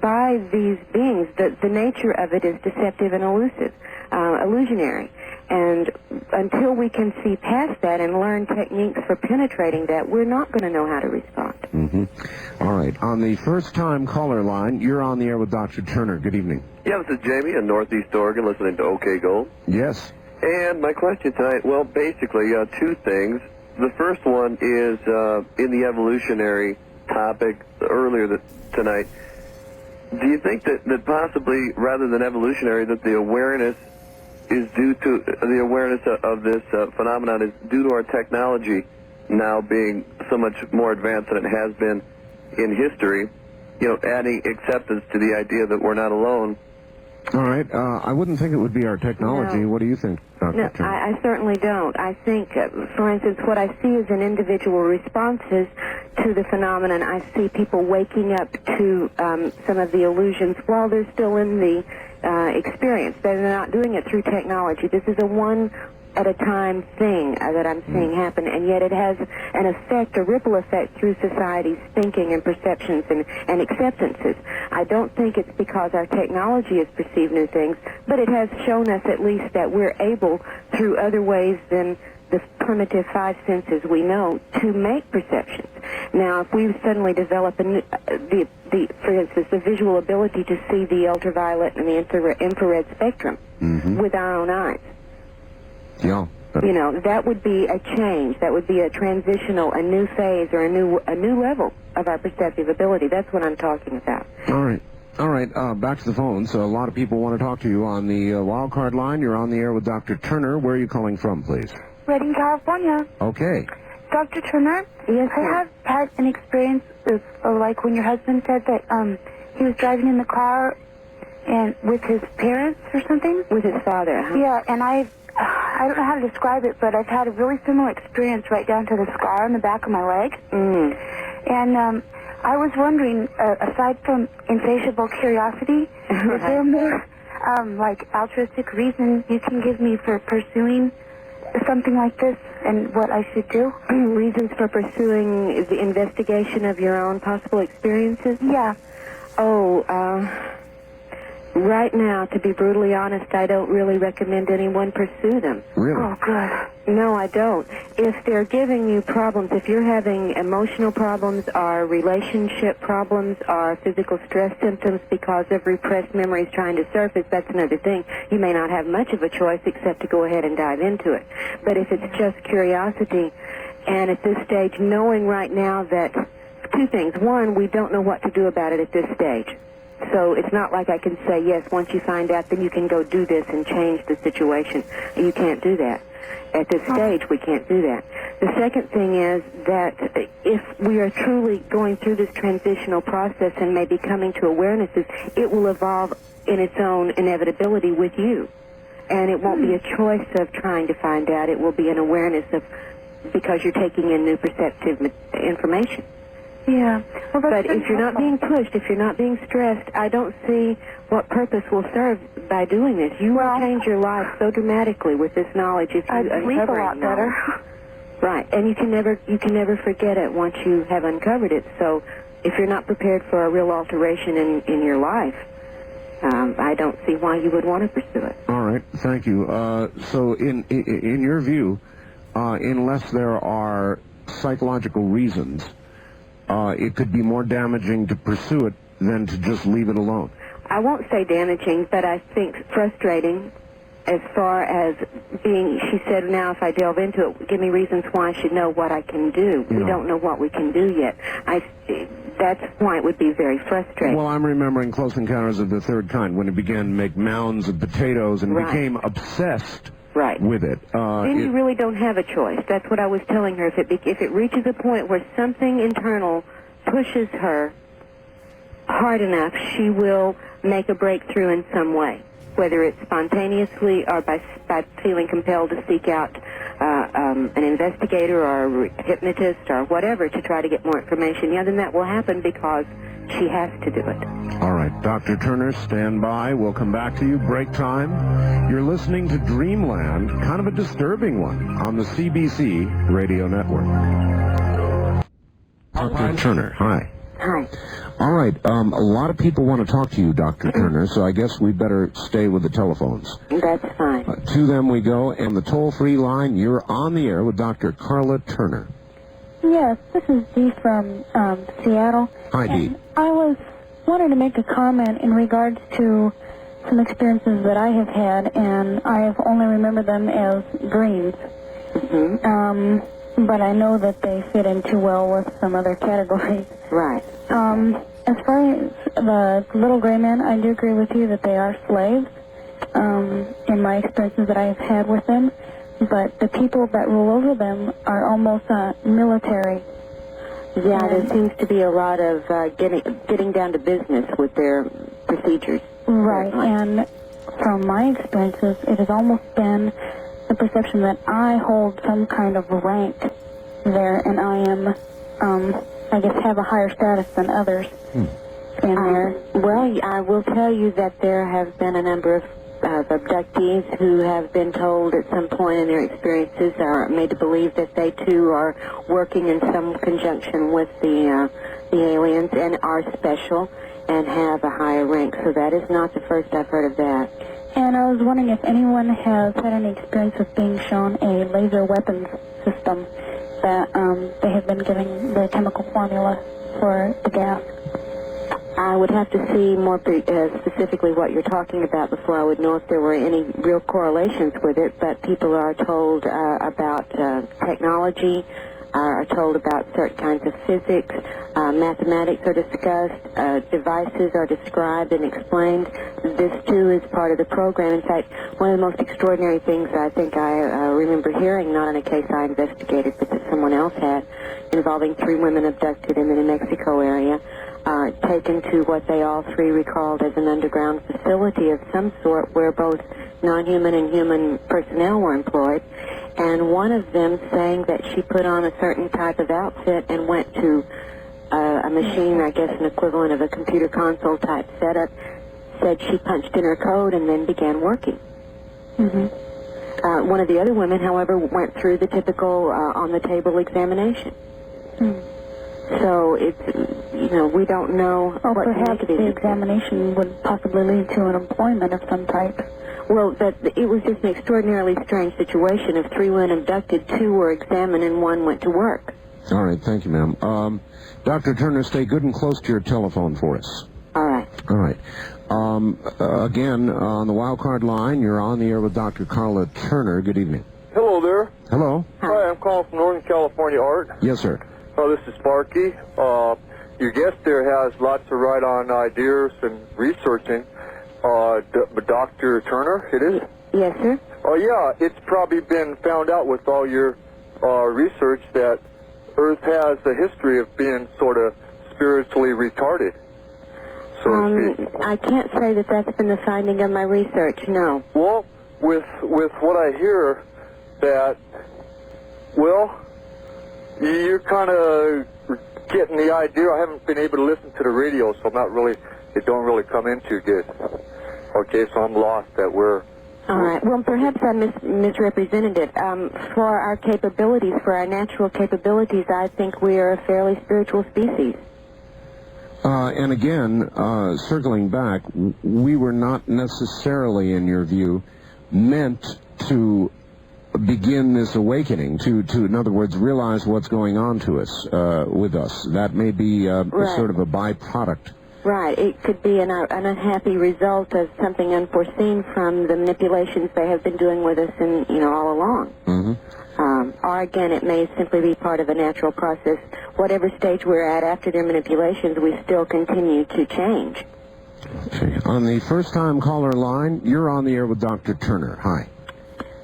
by these beings. The nature of it is deceptive and illusionary. And until we can see past that and learn techniques for penetrating that, we're not going to know how to respond. All right. On the first-time caller line, you're on the air with Dr. Turner. Good evening. Yeah, this is Jamie in Northeast Oregon listening to OK Gold. Yes. And my question tonight, well, basically, two things. The first one is in the evolutionary topic earlier tonight. Do you think that possibly, rather than evolutionary, that the awareness is due to, the awareness of this phenomenon is due to our technology now being so much more advanced than it has been in history, adding acceptance to the idea that we're not alone? All right. I wouldn't think it would be our technology. No. What do you think, Dr. No, Turner? I certainly don't. I think, for instance, what I see is in individual responses to the phenomenon. I see people waking up to some of the illusions while they're still in the experience. They're not doing it through technology. This is a one-at-a-time thing that I'm seeing happen, and yet it has an effect, a ripple effect through society's thinking and perceptions and acceptances. I don't think it's because our technology has perceived new things, but it has shown us at least that we're able, through other ways than the primitive five senses we know, to make perceptions. Now, if we suddenly develop for instance, the visual ability to see the ultraviolet and the infrared spectrum with our own eyes, Yeah. that would be a change. That would be a transitional, a new phase, or a new level of our perceptive ability. That's what I'm talking about. All right. Back to the phone. So a lot of people want to talk to you on the wild card line. You're on the air with Dr. Turner. Where are you calling from, please? Redding, California. Okay. Dr. Turner? Yes, I have had an experience of, like when your husband said that he was driving in the car and with his parents or something? With his father, huh? Yeah, and I don't know how to describe it, but I've had a really similar experience right down to the scar on the back of my leg. And I was wondering, aside from insatiable curiosity, is there more, altruistic reason you can give me for pursuing something like this and what I should do? Reasons for pursuing the investigation of your own possible experiences? Yeah. Right now, to be brutally honest, I don't really recommend anyone pursue them. Really? Oh, good. No, I don't. If they're giving you problems, if you're having emotional problems or relationship problems or physical stress symptoms because of repressed memories trying to surface, that's another thing. You may not have much of a choice except to go ahead and dive into it. But if it's just curiosity, and at this stage, knowing right now that two things. One, we don't know what to do about it at this stage. So it's not like I can say, yes, once you find out, then you can go do this and change the situation. You can't do that. At this stage, we can't do that. The second thing is that if we are truly going through this transitional process and maybe coming to awarenesses, it will evolve in its own inevitability with you. And it won't be a choice of trying to find out. It will be an awareness of, because you're taking in new perceptive information. Yeah. Well, But if you're not being pushed, if you're not being stressed, I don't see what purpose will serve by doing this. You will change your life so dramatically with this knowledge if you I'd sleep a uncover lot it. better. Right, and you can never forget it once you have uncovered it. So if you're not prepared for a real alteration in your life, I don't see why you would want to pursue it. All right, thank you. So in your view, unless there are psychological reasons, it could be more damaging to pursue it than to just leave it alone. I won't say damaging, but I think frustrating as far as being, she said, now if I delve into it, give me reasons why I should know what I can do. We don't know what we can do yet. That's why it would be very frustrating. Well, I'm remembering Close Encounters of the Third Kind when it began to make mounds of potatoes and became obsessed with it. Then you really don't have a choice. That's what I was telling her. If it reaches a point where something internal pushes her hard enough, she will make a breakthrough in some way, whether it's spontaneously or by feeling compelled to seek out an investigator or a hypnotist or whatever to try to get more information. Yeah, then that will happen because she has to do it. All right, Dr. Turner, stand by. We'll come back to you. Break time. You're listening to Dreamland, kind of a disturbing one, on the CBC Radio Network. Dr. Turner, hi. Hi. All right, a lot of people want to talk to you, Dr. Turner, so I guess we better stay with the telephones. That's fine. To them we go, and the toll-free line, you're on the air with Dr. Karla Turner. Yes, this is Dee from Seattle. Hi, Dee. I wanted to make a comment in regards to some experiences that I have had, and I've only remembered them as dreams. But I know that they fit in too well with some other categories. Right. As far as the little gray men, I do agree with you that they are slaves in my experiences that I have had with them. But the people that rule over them are almost military. Yeah, there seems to be a lot of getting down to business with their procedures. Right, and from my experiences, it has almost been the perception that I hold some kind of rank there, and I am, I guess, have a higher status than others in there. Well, I will tell you that there have been a number of abductees who have been told at some point in their experiences or made to believe that they too are working in some conjunction with the aliens and are special and have a higher rank. So that is not the first I've heard of that. And I was wondering if anyone has had any experience of being shown a laser weapons system that they have been giving the chemical formula for the gas. I would have to see more specifically what you're talking about before I would know if there were any real correlations with it, but people are told about technology, are told about certain kinds of physics, mathematics are discussed, devices are described and explained. This, too, is part of the program. In fact, one of the most extraordinary things I think I remember hearing, not in a case I investigated, but that someone else had, involving 3 women abducted in the New Mexico area, taken to what they all 3 recalled as an underground facility of some sort where both non-human and human personnel were employed, and one of them saying that she put on a certain type of outfit and went to a machine, I guess an equivalent of a computer console type setup, said she punched in her code and then began working. One of the other women, however, went through the typical on-the-table examination. So it's, we don't know Or what perhaps to make of the these. examination would possibly lead to an employment of some type. Well, it was just an extraordinarily strange situation. If 3 were abducted, 2 were examined, and 1 went to work. All right, thank you, ma'am. Dr. Turner, stay good and close to your telephone for us. All right. All right. Again, on the wild card line, you're on the air with Dr. Karla Turner. Good evening. Hello there. Hello. Hi, I'm calling from Northern California, Art. Yes, sir. Oh, this is Sparky. Your guest there has lots of right-on ideas and researching. Dr. Turner, it is? Yes, sir. Oh, yeah, it's probably been found out with all your research that Earth has a history of being sort of spiritually retarded, so to speak. I can't say that that's been the finding of my research, no. Well, with what I hear, that, well, you're kind of getting the idea. I haven't been able to listen to the radio, so it don't really come in too good. Okay, so I'm lost that we're... All right. Well, perhaps I misrepresented it. For our capabilities, for our natural capabilities, I think we are a fairly spiritual species. And again, circling back, we were not necessarily, in your view, meant to begin this awakening, to in other words, realize what's going on to us, with us. That may be Right. sort of a byproduct. Right. It could be an unhappy result of something unforeseen from the manipulations they have been doing with us all along. Mm-hmm. Or again, it may simply be part of a natural process. Whatever stage we're at after their manipulations, we still continue to change. Okay. On the first-time caller line, you're on the air with Dr. Turner. Hi.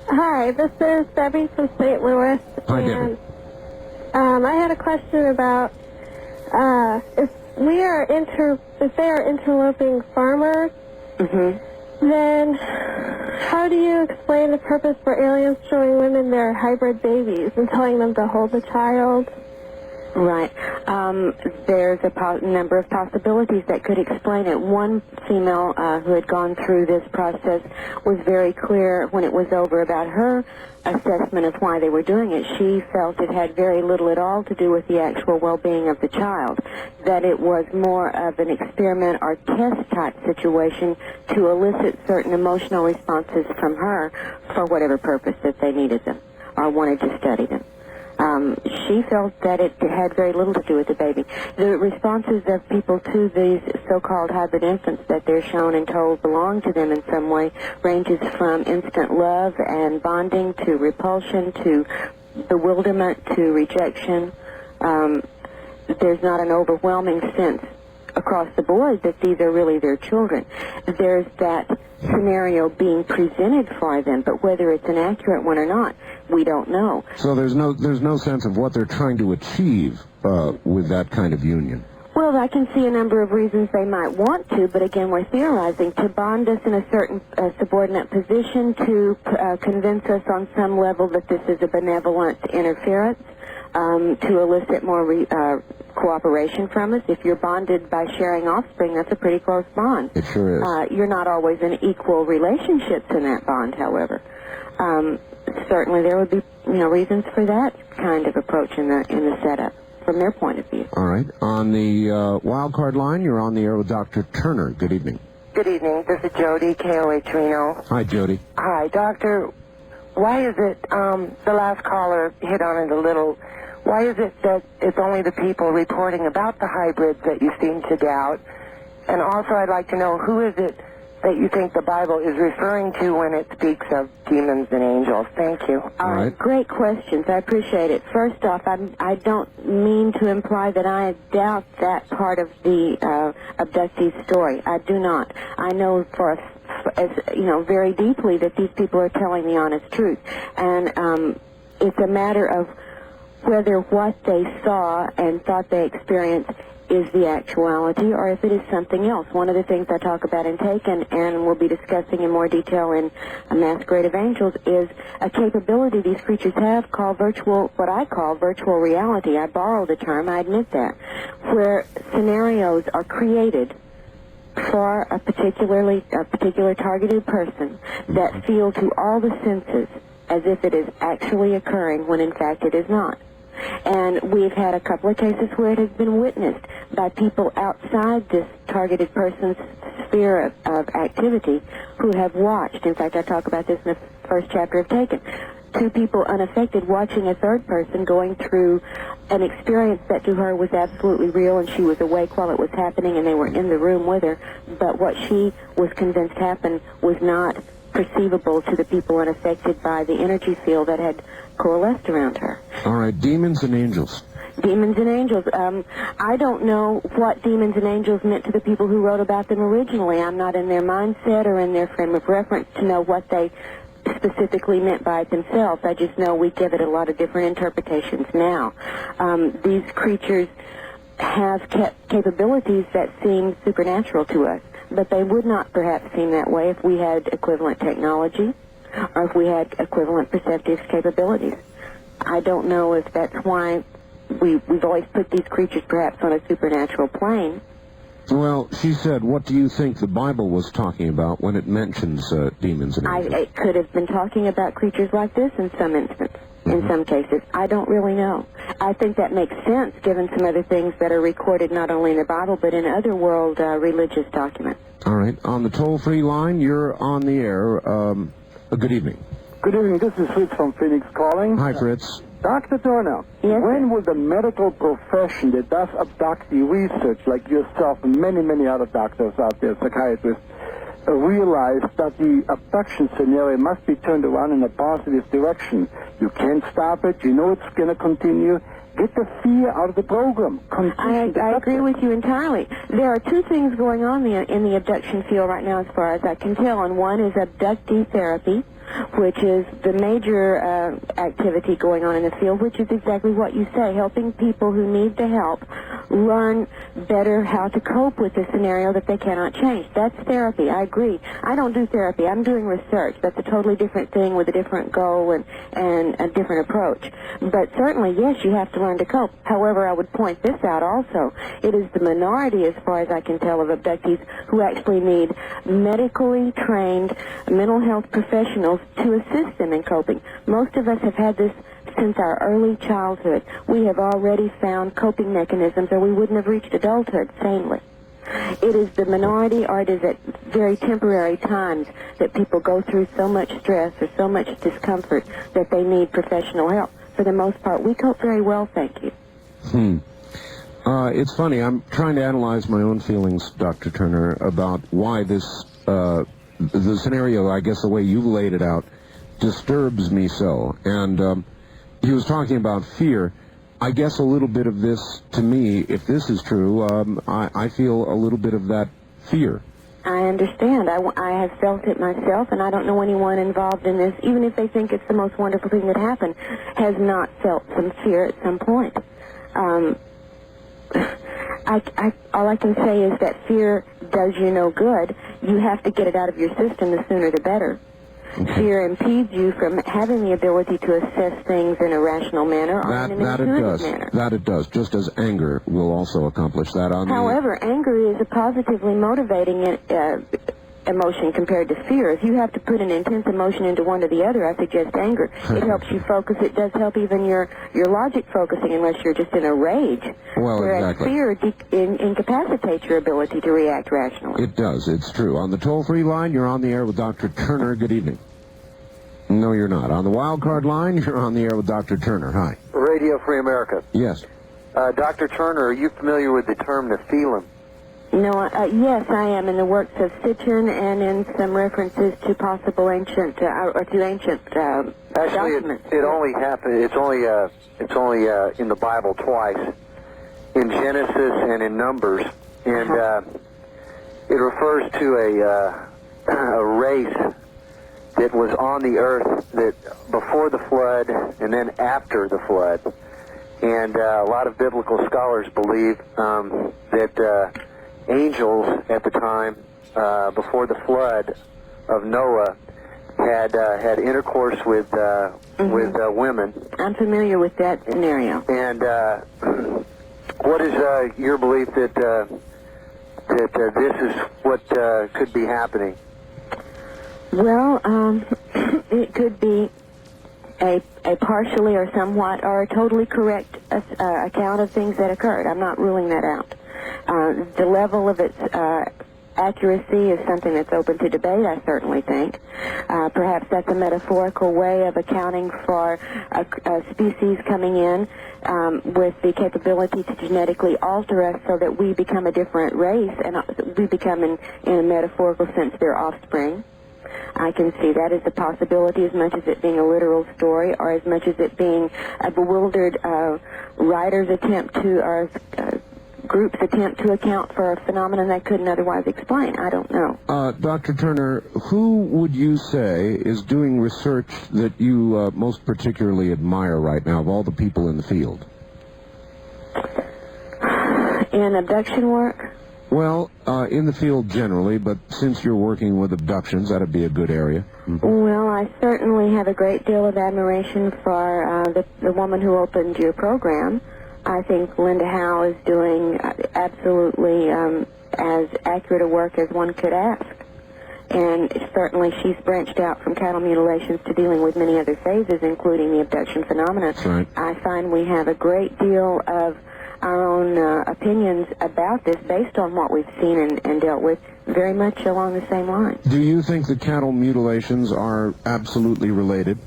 Hi, this is Debbie from St. Louis. Hi, and, Debbie. I had a question about if they are interloping farmers, then how do you explain the purpose for aliens showing women their hybrid babies and telling them to hold the child? Right. There's a number of possibilities that could explain it. One female who had gone through this process was very clear when it was over about her assessment of why they were doing it. She felt it had very little at all to do with the actual well-being of the child, that it was more of an experiment or test-type situation to elicit certain emotional responses from her for whatever purpose that they needed them or wanted to study them. She felt that it had very little to do with the baby. The responses of people to these so-called hybrid infants that they're shown and told belong to them in some way ranges from instant love and bonding to repulsion to bewilderment to rejection. There's not an overwhelming sense across the board that these are really their children. There's that scenario being presented for them, but whether it's an accurate one or not, we don't know. So there's no sense of what they're trying to achieve with that kind of union. Well, I can see a number of reasons they might want to, but again, we're theorizing to bond us in a certain subordinate position, to convince us on some level that this is a benevolent interference, to elicit more cooperation from us. If you're bonded by sharing offspring, that's a pretty close bond. It sure is. You're not always in equal relationships in that bond, however. Certainly there would be, reasons for that kind of approach in the setup from their point of view. All right. On the wild card line, you're on the air with Dr. Turner. Good evening. Good evening. This is Jody, KOH Reno. Hi, Jody. Hi, Doctor. Why is it, the last caller hit on it a little, why is it that it's only the people reporting about the hybrids that you seem to doubt? And also I'd like to know, who is it that you think the Bible is referring to when it speaks of demons and angels? Thank you. All right. Great questions. I appreciate it. First off, I don't mean to imply that I doubt that part of the abductee story. I do not. I know very deeply that these people are telling the honest truth. And it's a matter of whether what they saw and thought they experienced is the actuality or if it is something else. One of the things I talk about in Taken and we'll be discussing in more detail in A Masquerade of Angels is a capability these creatures have called what I call virtual reality. I borrowed the term, I admit that, where scenarios are created for a particular targeted person that feel to all the senses as if it is actually occurring when in fact it is not. And we've had a couple of cases where it has been witnessed by people outside this targeted person's sphere of activity who have watched. In fact, I talk about this in the first chapter of Taken. Two people unaffected watching a third person going through an experience that to her was absolutely real, and she was awake while it was happening, and they were in the room with her. But what she was convinced happened was not perceivable to the people unaffected by the energy field that had coalesced around her. All right, demons and angels. Demons and angels. I don't know what demons and angels meant to the people who wrote about them originally. I'm not in their mindset or in their frame of reference to know what they specifically meant by it themselves. I just know we give it a lot of different interpretations now. These creatures have capabilities that seem supernatural to us, but they would not perhaps seem that way if we had equivalent technology or if we had equivalent perceptive capabilities. I don't know if that's why we've always put these creatures perhaps on a supernatural plane. Well, she said, what do you think the Bible was talking about when it mentions demons and angels? It could have been talking about creatures like this in some instance, in some cases. I don't really know. I think that makes sense given some other things that are recorded not only in the Bible but in other world religious documents. All right. On the toll-free line, you're on the air. Good evening. Good evening. This is Fritz from Phoenix calling. Hi, Fritz. Dr. Turner, yes? When will the medical profession that does abductee research, like yourself and many, many other doctors out there, psychiatrists, realize that the abduction scenario must be turned around in a positive direction? You can't stop it. You know it's going to continue. Get the fear out of the program. I agree with you entirely. There are two things going on in the abduction field right now as far as I can tell, and one is abductee therapy, which is the major activity going on in the field, which is exactly what you say, helping people who need the help learn better how to cope with the scenario that they cannot change. That's therapy. I agree. I don't do therapy. I'm doing research. That's a totally different thing with a different goal and a different approach. But certainly, yes, you have to learn to cope. However, I would point this out also. It is the minority, as far as I can tell, of abductees who actually need medically trained mental health professionals to assist them in coping. Most of us have had this since our early childhood. We have already found coping mechanisms or we wouldn't have reached adulthood sanely. It is the minority, or it is at very temporary times that people go through so much stress or so much discomfort that they need professional help. For the most part, we cope very well, thank you. It's funny. I'm trying to analyze my own feelings, Dr. Turner, about why this, the scenario, I guess the way you laid it out, disturbs me so. And he was talking about fear. I guess a little bit of this, to me, if this is true, I feel a little bit of that fear. I understand. I have felt it myself, and I don't know anyone involved in this, even if they think it's the most wonderful thing that happened, has not felt some fear at some point. All I can say is that fear does you no good. You have to get it out of your system. The sooner the better. Okay. Fear impedes you from having the ability to assess things in a rational manner or in an intuitive manner. That it does, just as anger will also accomplish that. However, anger is a positively motivating emotion compared to fear. If you have to put an intense emotion into one or the other, I suggest anger. It helps you focus. It does help even your logic focusing unless you're just in a rage. Well, whereas exactly. fear incapacitates your ability to react rationally. It does. It's true. On the toll-free line, you're on the air with Dr. Turner. Good evening. No, you're not. On the wild card line, you're on the air with Dr. Turner. Hi. Radio Free America. Yes. Dr. Turner, are you familiar with the term Nephilim? No, yes, I am in the works of Sitchin and in some references to possible ancient or to ancient Actually, documents. it only happened. It's only in the Bible twice, in Genesis and in Numbers, and it refers to a race that was on the earth that before the flood and then after the flood, and a lot of biblical scholars believe that. Angels at the time, before the flood of Noah, had intercourse with women. I'm familiar with that scenario. And what is your belief that this is what could be happening? Well, it could be a partially or somewhat or a totally correct account of things that occurred. I'm not ruling that out. The level of its accuracy is something that's open to debate, I certainly think. Perhaps that's a metaphorical way of accounting for a species coming in with the capability to genetically alter us so that we become a different race, and we become, in a metaphorical sense, their offspring. I can see that as a possibility, as much as it being a literal story or as much as it being a bewildered writer's attempt to, or group's attempt to account for a phenomenon they couldn't otherwise explain. I don't know. Dr. Turner, who would you say is doing research that you most particularly admire right now of all the people in the field? In abduction work? Well, in the field generally, but since you're working with abductions, that'd be a good area. Mm-hmm. Well, I certainly have a great deal of admiration for the woman who opened your program. I think Linda Howe is doing absolutely as accurate a work as one could ask. And certainly she's branched out from cattle mutilations to dealing with many other phases, including the abduction phenomena. That's right. I find we have a great deal of our own opinions about this based on what we've seen and dealt with, very much along the same lines. Do you think the cattle mutilations are absolutely related?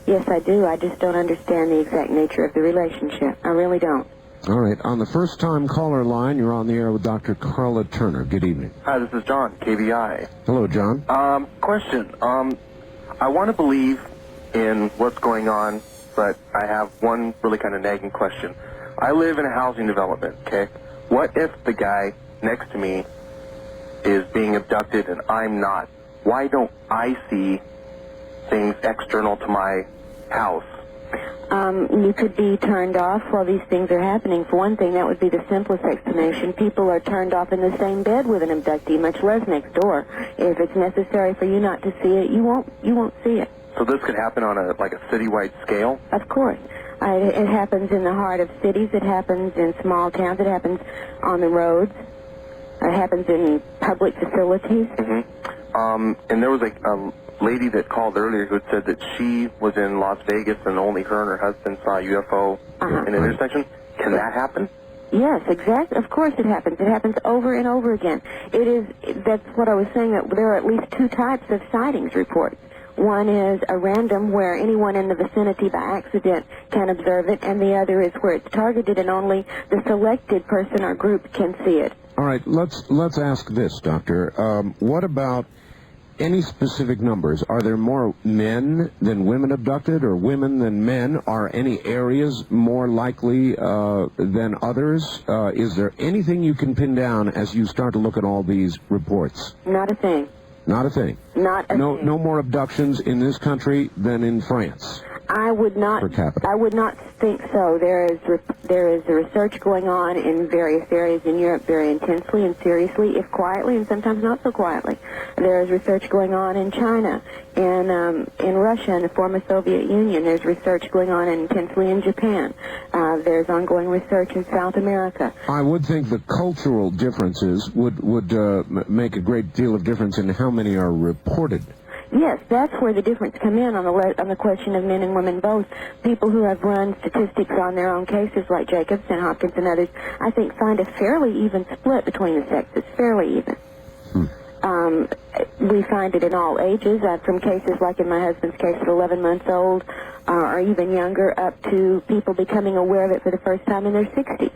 Yes, I do. I just don't understand the exact nature of the relationship. I really don't. All right. On the first-time caller line, you're on the air with Dr. Karla Turner. Good evening. Hi, this is John, KBI. Hello, John. Question. I want to believe in what's going on, but I have one really kind of nagging question. I live in a housing development, okay? What if the guy next to me is being abducted and I'm not? Why don't I see things external to my house? You could be turned off while these things are happening. For one thing, that would be the simplest explanation. People are turned off in the same bed with an abductee, much less next door. If it's necessary for you not to see it, you won't see it. So this could happen on a citywide scale? Of course. It happens in the heart of cities. It happens in small towns. It happens on the roads. It happens in public facilities. Mm-hmm. And there was a lady that called earlier who had said that she was in Las Vegas and only her and her husband saw a UFO in an intersection. Can that happen? Yes, exactly. Of course it happens. It happens over and over again. That's what I was saying, that there are at least two types of sightings reports. One is a random, where anyone in the vicinity by accident can observe it, and the other is where it's targeted and only the selected person or group can see it. All right, let's ask this, Doctor. What about any specific numbers? Are there more men than women abducted, or women than men? Are any areas more likely than others? Is there anything you can pin down as you start to look at all these reports? Not a thing. Not a thing? Not a thing. No more abductions in this country than in France? I would not. Per capita. I would not think so. There is a research going on in various areas in Europe very intensely and seriously, if quietly, and sometimes not so quietly. There is research going on in China, in Russia, in the former Soviet Union. There's research going on intensely in Japan. There's ongoing research in South America. I would think the cultural differences would make a great deal of difference in how many are reported. Yes, that's where the difference come in on the question of men and women both. People who have run statistics on their own cases, like Jacobs and Hopkins and others, I think find a fairly even split between the sexes, fairly even. We find it in all ages, from cases like in my husband's case at 11 months old, or even younger, up to people becoming aware of it for the first time in their 60s,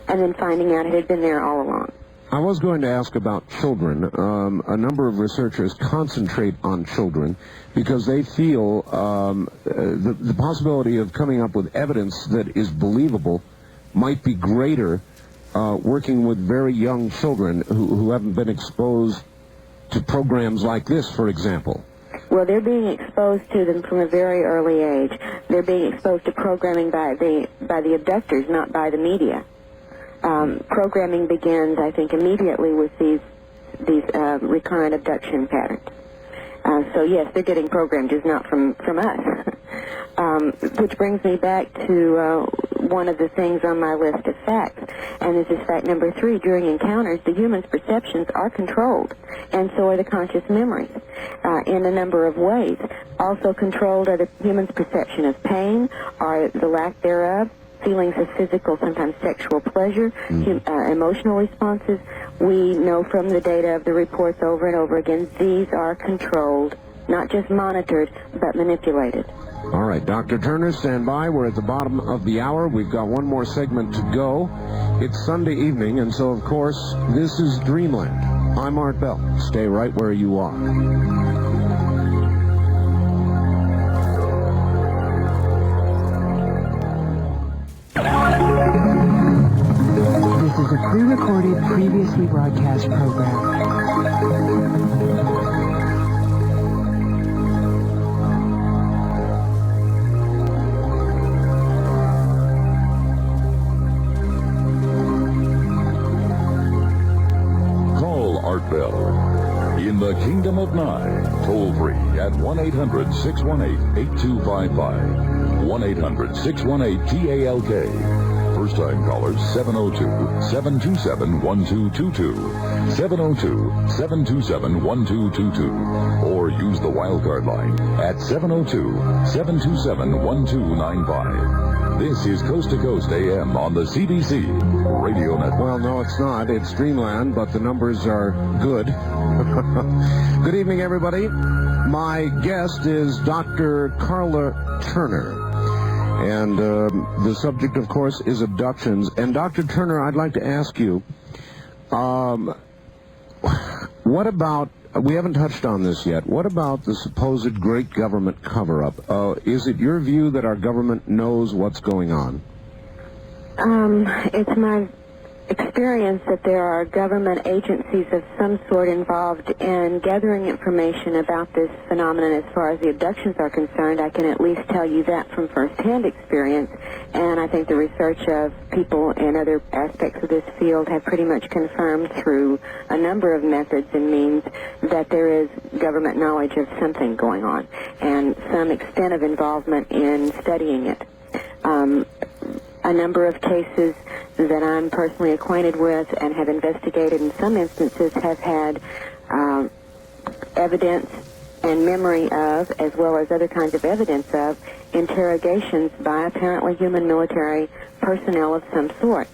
and then finding out it had been there all along. I was going to ask about children. A number of researchers concentrate on children because they feel the possibility of coming up with evidence that is believable might be greater working with very young children who haven't been exposed to programs like this, for example. Well, they're being exposed to them from a very early age. They're being exposed to programming by the abductors, not by the media. Programming begins, I think, immediately with these recurrent abduction patterns. So yes, they're getting programmed, just not from us. Which brings me back to one of the things on my list of facts, and this is fact number 3. During encounters, the human's perceptions are controlled, and so are the conscious memories in a number of ways. Also controlled are the human's perception of pain or the lack thereof, feelings of physical, sometimes sexual pleasure, emotional responses. We know from the data of the reports over and over again, these are controlled, not just monitored, but manipulated. All right, Dr. Turner, stand by. We're at the bottom of the hour. We've got one more segment to go. It's Sunday evening, and so, of course, this is Dreamland. I'm Art Bell. Stay right where you are. This is a pre-recorded, previously broadcast program. Art Bell. In the Kingdom of Nye, toll free at 1-800-618-8255. 1-800-618-TALK. First time callers 702-727-1222. 702-727-1222. Or use the wildcard line at 702-727-1295. This is Coast to Coast AM on the CBC Radio Network. Well, no, it's not. It's Dreamland, but the numbers are good. Good evening, everybody. My guest is Dr. Karla Turner. And the subject, of course, is abductions. And Dr. Turner, I'd like to ask you, what about, we haven't touched on this yet, what about the supposed great government cover-up? Is it your view that our government knows what's going on? It's my experience that there are government agencies of some sort involved in gathering information about this phenomenon. As far as the abductions are concerned, I can at least tell you that from first-hand experience, and I think the research of people in other aspects of this field have pretty much confirmed through a number of methods and means that there is government knowledge of something going on and some extent of involvement in studying it. A number of cases that I'm personally acquainted with and have investigated in some instances have had evidence and memory of, as well as other kinds of evidence of, interrogations by apparently human military personnel of some sort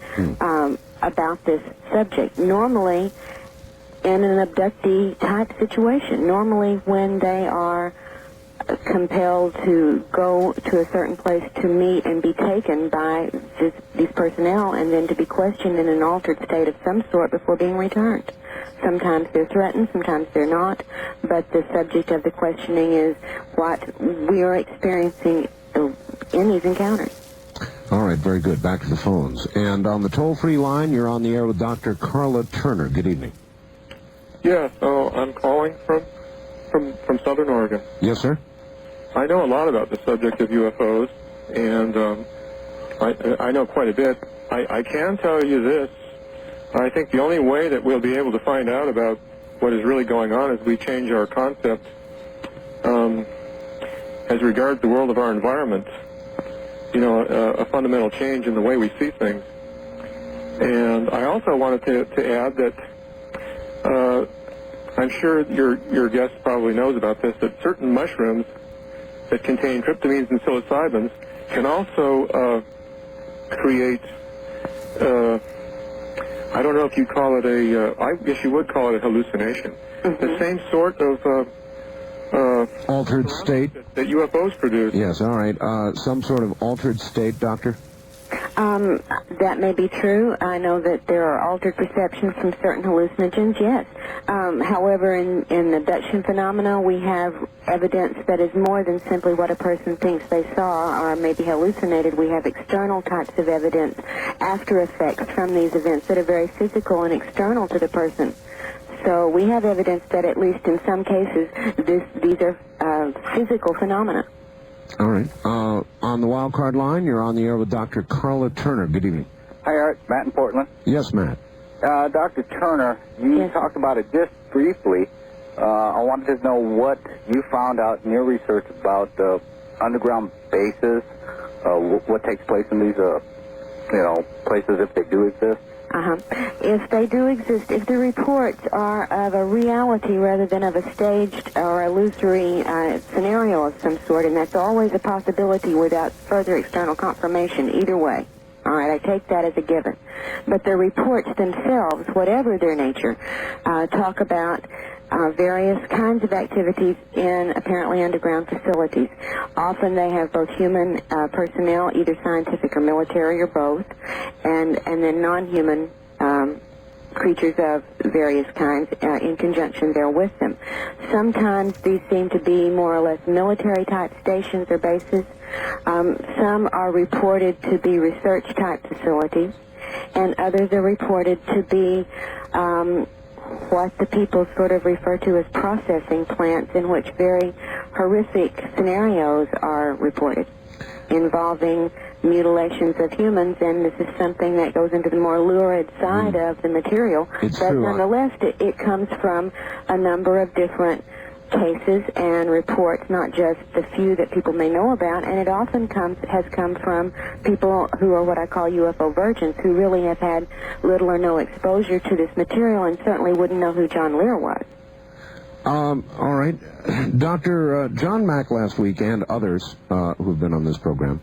about this subject. Normally, in an abductee type situation, normally when they are compelled to go to a certain place to meet and be taken by these personnel and then to be questioned in an altered state of some sort before being returned. Sometimes they're threatened, sometimes they're not, but the subject of the questioning is what we are experiencing in these encounters. All right, very good. Back to the phones. And on the toll-free line, you're on the air with Dr. Karla Turner. Good evening. Yeah, so I'm calling from Southern Oregon. Yes, sir? I know a lot about the subject of UFOs, and I know quite a bit. I can tell you this. I think the only way that we'll be able to find out about what is really going on is we change our concept as regards the world of our environment. You know, a fundamental change in the way we see things. And I also wanted to add that I'm sure your guest probably knows about this, that certain mushrooms that contain tryptamines and psilocybins can also create, I don't know if you call it I guess you would call it a hallucination. The same sort of altered state that UFOs produce. Yes, all right. Some sort of altered state, Doctor? That may be true. I know that there are altered perceptions from certain hallucinogens, yes. However, in abduction phenomena, we have evidence that is more than simply what a person thinks they saw or maybe hallucinated. We have external types of evidence, after effects from these events that are very physical and external to the person. So we have evidence that at least in some cases, these are physical phenomena. All right. On the wild card line, you're on the air with Dr. Karla Turner. Good evening. Hi, Art. Matt in Portland. Yes, Matt. Dr. Turner, you talked about it just briefly. I wanted to know what you found out in your research about underground bases, what takes place in these, places if they do exist, If they do exist, if the reports are of a reality rather than of a staged or illusory scenario of some sort, and that's always a possibility without further external confirmation, either way. All right, I take that as a given. But the reports themselves, whatever their nature, talk about various kinds of activities in apparently underground facilities. Often they have both human personnel, either scientific or military or both, and then non-human creatures of various kinds in conjunction there with them. Sometimes these seem to be more or less military-type stations or bases. Some are reported to be research-type facilities, and others are reported to be what the people sort of refer to as processing plants, in which very horrific scenarios are reported involving mutilations of humans, and this is something that goes into the more lurid side of the material. But nonetheless, it comes from a number of different cases and reports, not just the few that people may know about, and it often has come from people who are what I call UFO virgins, who really have had little or no exposure to this material and certainly wouldn't know who John Lear was. All right. Dr. John Mack last week and others who've been on this program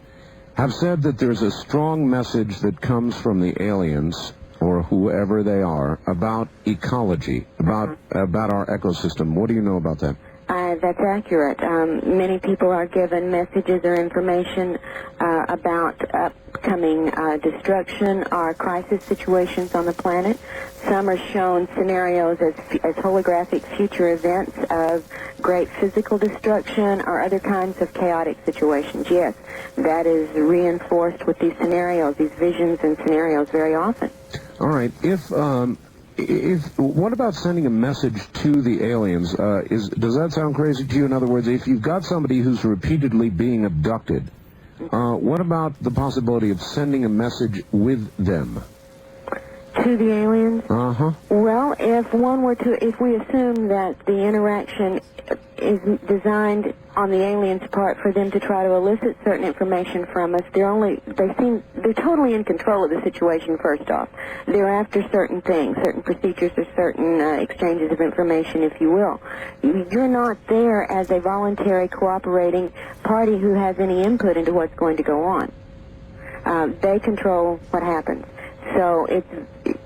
have said that there's a strong message that comes from the aliens, or whoever they are, about ecology, about our ecosystem. What do you know about that? That's accurate. Many people are given messages or information about upcoming destruction or crisis situations on the planet. Some are shown scenarios as holographic future events of great physical destruction or other kinds of chaotic situations. Yes, that is reinforced with these scenarios, these visions and scenarios very often. All right. What about sending a message to the aliens? Does that sound crazy to you? In other words, if you've got somebody who's repeatedly being abducted, what about the possibility of sending a message with them? To the aliens? Uh-huh. Well, if we assume that the interaction is designed on the aliens' part for them to try to elicit certain information from us, they're totally in control of the situation, first off. They're after certain things, certain procedures or certain exchanges of information, if you will. You're not there as a voluntary cooperating party who has any input into what's going to go on. They control what happens. So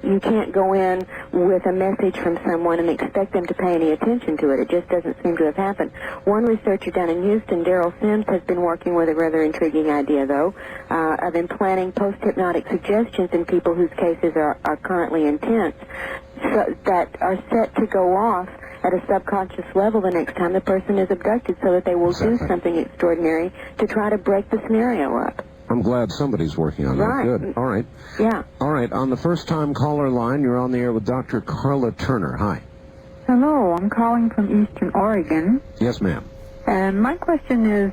you can't go in with a message from someone and expect them to pay any attention to it. It just doesn't seem to have happened. One researcher down in Houston, Daryl Sims, has been working with a rather intriguing idea, though, of implanting post-hypnotic suggestions in people whose cases are currently intense, so that are set to go off at a subconscious level the next time the person is abducted, so that they will do something extraordinary to try to break the scenario up. I'm glad somebody's working on that. Good. All right. Yeah. All right. On the first-time caller line, you're on the air with Dr. Karla Turner. Hi. Hello. I'm calling from Eastern Oregon. Yes, ma'am. And my question is,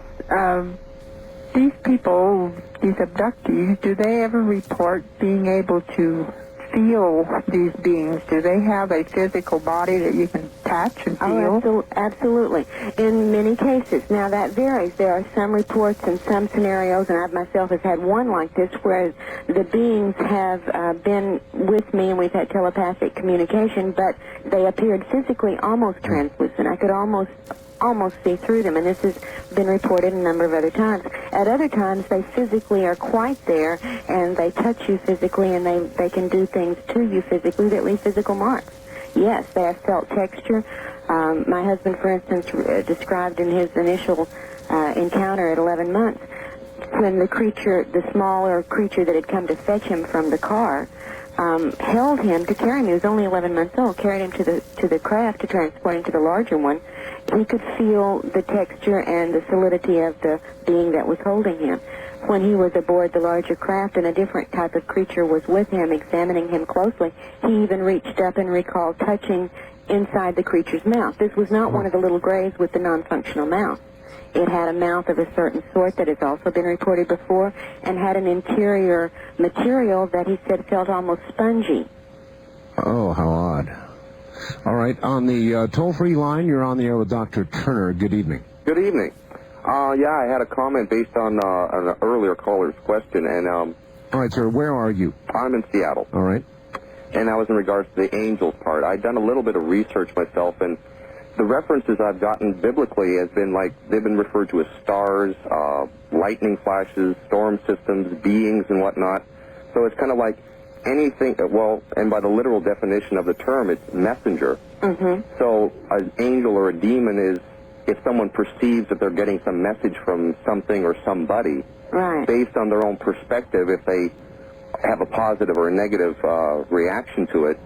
these people, these abductees, do they ever report being able to feel these beings? Do they have a physical body that you can touch and feel? Oh, absolutely. In many cases. Now, that varies. There are some reports and some scenarios, and I myself have had one like this, where the beings have been with me and we've had telepathic communication, but they appeared physically almost translucent. I could almost see through them, and this has been reported a number of other times. At other times, they physically are quite there, and they touch you physically, and they can do things to you physically that leave physical marks. Yes, they have felt texture. My husband, for instance, described in his initial encounter at 11 months, when the smaller creature that had come to fetch him from the car, held him to carry him. He was only 11 months old, carried him to the craft to transport him to the larger one. He could feel the texture and the solidity of the being that was holding him. When he was aboard the larger craft and a different type of creature was with him, examining him closely, he even reached up and recalled touching inside the creature's mouth. This was not one of the little grays with the non-functional mouth. It had a mouth of a certain sort that has also been reported before, and had an interior material that he said felt almost spongy. Oh, how odd. All right, on the toll-free line, you're on the air with Dr. Turner. Good evening. Good evening. I had a comment based on an earlier caller's question, and all right, sir, where are you? I'm in Seattle. All right. and that was in regards to the angels part. I'd done a little bit of research myself, and the references I've gotten biblically has been like, they've been referred to as stars, lightning flashes, storm systems, beings and whatnot. So it's kind of like anything, well, and by the literal definition of the term, it's messenger. So an angel or a demon is if someone perceives that they're getting some message from something or somebody, based on their own perspective, if they have a positive or a negative reaction to it,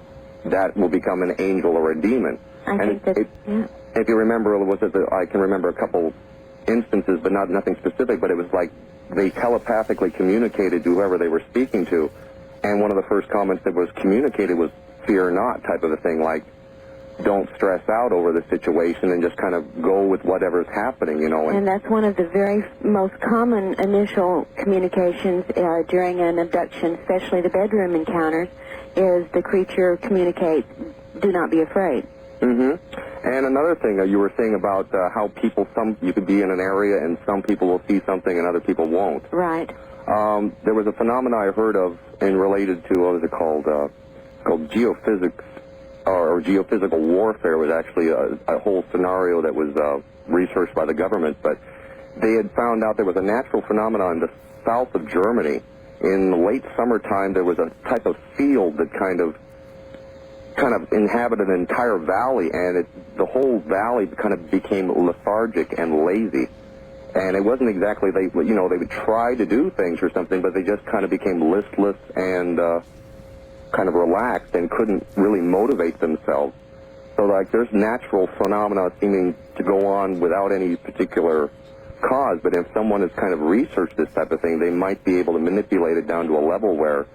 that will become an angel or a demon. If you remember, I can remember a couple instances, but nothing specific, but it was like they telepathically communicated to whoever they were speaking to, and one of the first comments that was communicated was fear not type of a thing, like don't stress out over the situation and just kind of go with whatever's happening, you know. And that's one of the very most common initial communications during an abduction, especially the bedroom encounters, is the creature communicates, do not be afraid. And another thing you were saying about how people, you could be in an area and some people will see something and other people won't. Right. There was a phenomenon I heard of and related to, what was it called? Called geophysics, or geophysical warfare. Was actually a whole scenario that was researched by the government, but they had found out there was a natural phenomenon in the south of Germany. In the late summertime, there was a type of field that kind of inhabited an entire valley, and the whole valley kind of became lethargic and lazy. And it wasn't exactly, they would try to do things or something, but they just kind of became listless and kind of relaxed and couldn't really motivate themselves. So, like, there's natural phenomena seeming to go on without any particular cause, but if someone has kind of researched this type of thing, they might be able to manipulate it down to a level where,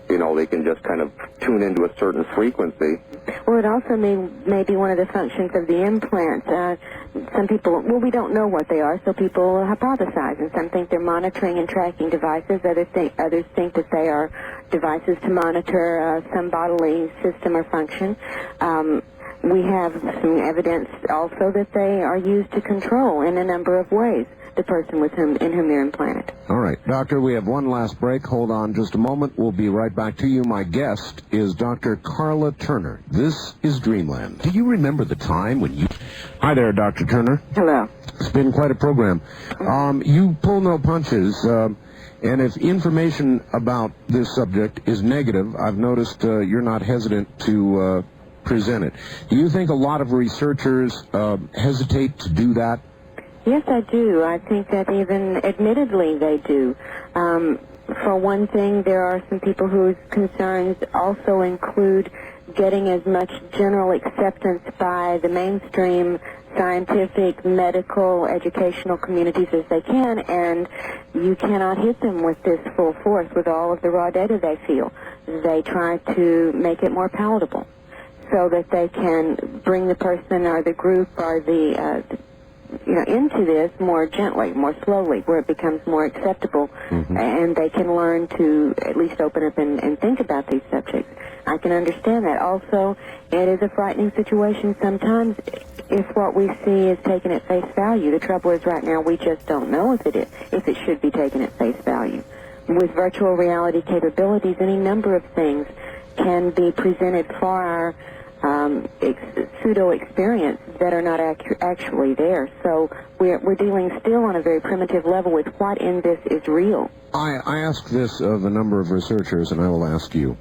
you know, they can just kind of tune into a certain frequency. Well, it also may be one of the functions of the implant. Some people, we don't know what they are, so people hypothesize, and some think they're monitoring and tracking devices. Others think that they are devices to monitor some bodily system or function. We have some evidence also that they are used to control in a number of ways the person in whom they're implanted. All right, Doctor, we have one last break. Hold on just a moment. We'll be right back to you. My guest is Dr. Karla Turner. This is Dreamland. Do you remember the time when you... Hi there, Dr. Turner. Hello. It's been quite a program. You pull no punches, and if information about this subject is negative, I've noticed you're not hesitant to present it. Do you think a lot of researchers hesitate to do that? Yes, I do. I think that even admittedly they do. For one thing, there are some people whose concerns also include getting as much general acceptance by the mainstream scientific, medical, educational communities as they can, and you cannot hit them with this full force with all of the raw data they feel. They try to make it more palatable so that they can bring the person or the group or the into this more gently, more slowly, where it becomes more acceptable, and they can learn to at least open up and think about these subjects. I can understand that. Also, it is a frightening situation sometimes if what we see is taken at face value. The trouble is right now we just don't know if it should be taken at face value. With virtual reality capabilities, any number of things can be presented for our pseudo-experience that are not actually there. So we're dealing still on a very primitive level with what in this is real. I ask this of a number of researchers, and I will ask you.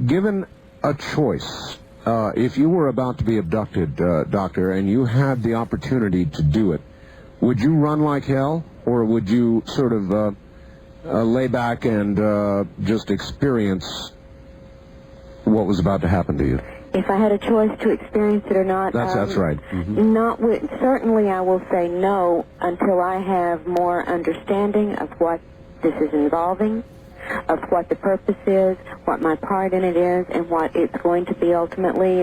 Given a choice, if you were about to be abducted, Doctor, and you had the opportunity to do it, would you run like hell, or would you sort of lay back and just experience what was about to happen to you? If I had a choice to experience it or not, that's right. Certainly I will say no until I have more understanding of what this is involving, of what the purpose is, what my part in it is, and what it's going to be ultimately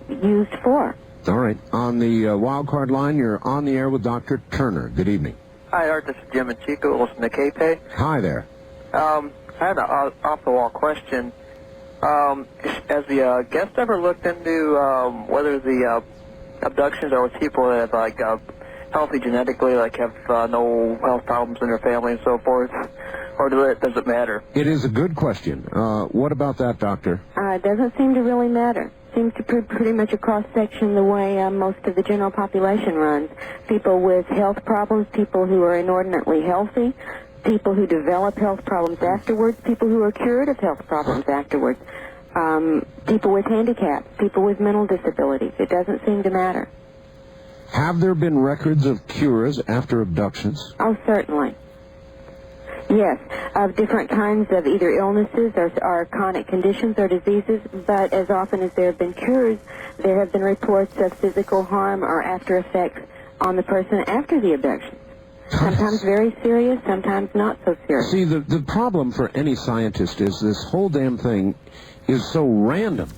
used for. All right. On the wild card line, you're on the air with Dr. Turner. Good evening. Hi, Art. This is Jim and Chico, Olsen Cape. Hi there. I had an off-the-wall question. Has the guest ever looked into whether the abductions are with people that have, healthy genetically, have no health problems in their family and so forth, or does it matter? It is a good question. What about that, Doctor? it doesn't seem to really matter. Seems to be pretty much a cross-section the way most of the general population runs. People with health problems, people who are inordinately healthy, people who develop health problems afterwards, people who are cured of health problems afterwards, people with handicaps, people with mental disabilities. It doesn't seem to matter. Have there been records of cures after abductions? Oh, certainly. Yes, of different kinds of either illnesses or chronic conditions or diseases, but as often as there have been cures, there have been reports of physical harm or after effects on the person after the abduction. Sometimes very serious, sometimes not so serious. See, the problem for any scientist is this whole damn thing is so random.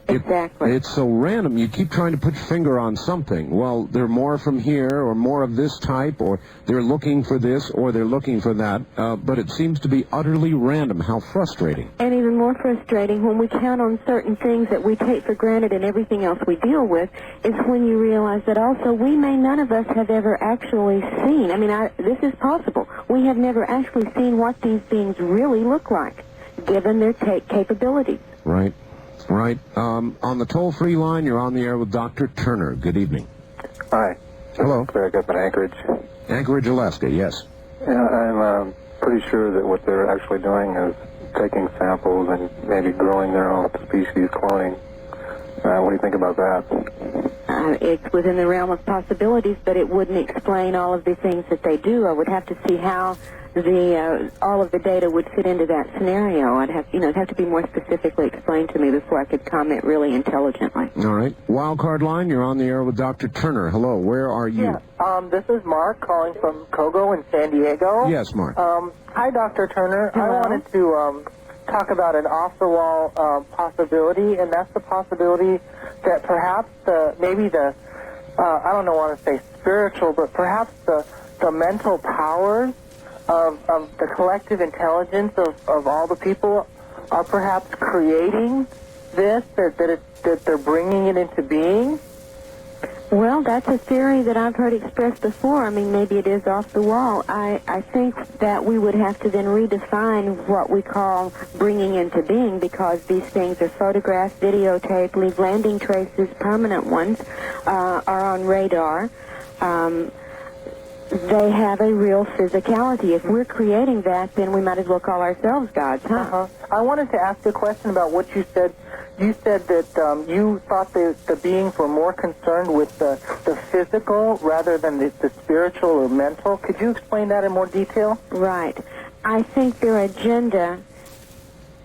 Exactly. It's so random. You keep trying to put your finger on something. Well, they're more from here, or more of this type, or they're looking for this, or they're looking for that. But it seems to be utterly random. How frustrating. And even more frustrating when we count on certain things that we take for granted and everything else we deal with is when you realize that also none of us have ever actually seen. I mean, this is possible. We have never actually seen what these beings really look like, given their capabilities. Right. Right. On the toll-free line, you're on the air with Dr. Turner. Good evening. Hi. Hello. Craig up in Anchorage. Anchorage, Alaska, yes. Yeah, I'm pretty sure that what they're actually doing is taking samples and maybe growing their own species cloning. What do you think about that? It's within the realm of possibilities, but it wouldn't explain all of the things that they do. I would have to see how all of the data would fit into that scenario. I'd have, it'd have to be more specifically explained to me before I could comment really intelligently. All right. Wildcard line, you're on the air with Dr. Turner. Hello, where are you? Yeah, this is Mark calling from Kogo in San Diego. Yes, Mark. Hi, Dr. Turner. Hello. I wanted to talk about an off-the-wall possibility, and that's the possibility that perhaps I don't want to say spiritual, but perhaps the mental powers of the collective intelligence of all the people are perhaps creating this, that they're bringing it into being? Well, that's a theory that I've heard expressed before. I mean, maybe it is off the wall. I think that we would have to then redefine what we call bringing into being, because these things are photographed, videotaped, leave landing traces, permanent ones, are on radar. They have a real physicality. If we're creating that, then we might as well call ourselves gods, huh? I wanted to ask you a question about what you said. You said that you thought the beings were more concerned with the physical rather than the spiritual or mental. Could you explain that in more detail? Right. I think their agenda,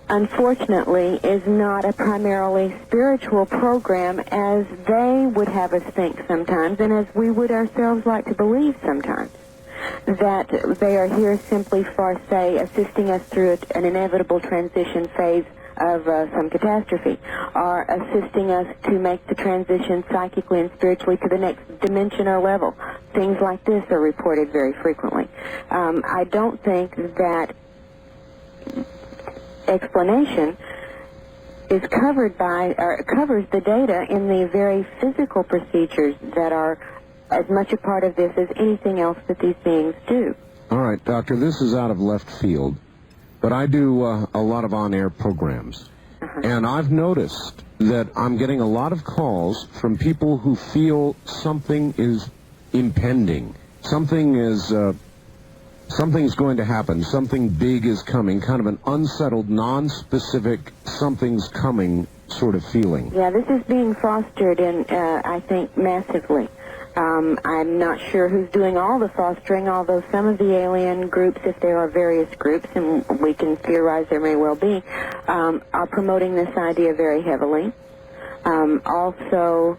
unfortunately, is not a primarily spiritual program as they would have us think sometimes, and as we would ourselves like to believe sometimes. That they are here simply for, say, assisting us through an inevitable transition phase of some catastrophe, or assisting us to make the transition psychically and spiritually to the next dimension or level. Things like this are reported very frequently. I don't think that explanation is covered by, or covers the data in the very physical procedures that are as much a part of this as anything else that these beings do. All right, Doctor, this is out of left field, but I do a lot of on-air programs, and I've noticed that I'm getting a lot of calls from people who feel something is impending, something's going to happen, something big is coming, kind of an unsettled, non-specific, something's coming sort of feeling. Yeah, this is being fostered in, I think, massively. I'm not sure who's doing all the fostering, although some of the alien groups, if there are various groups, and we can theorize there may well be, are promoting this idea very heavily. Also,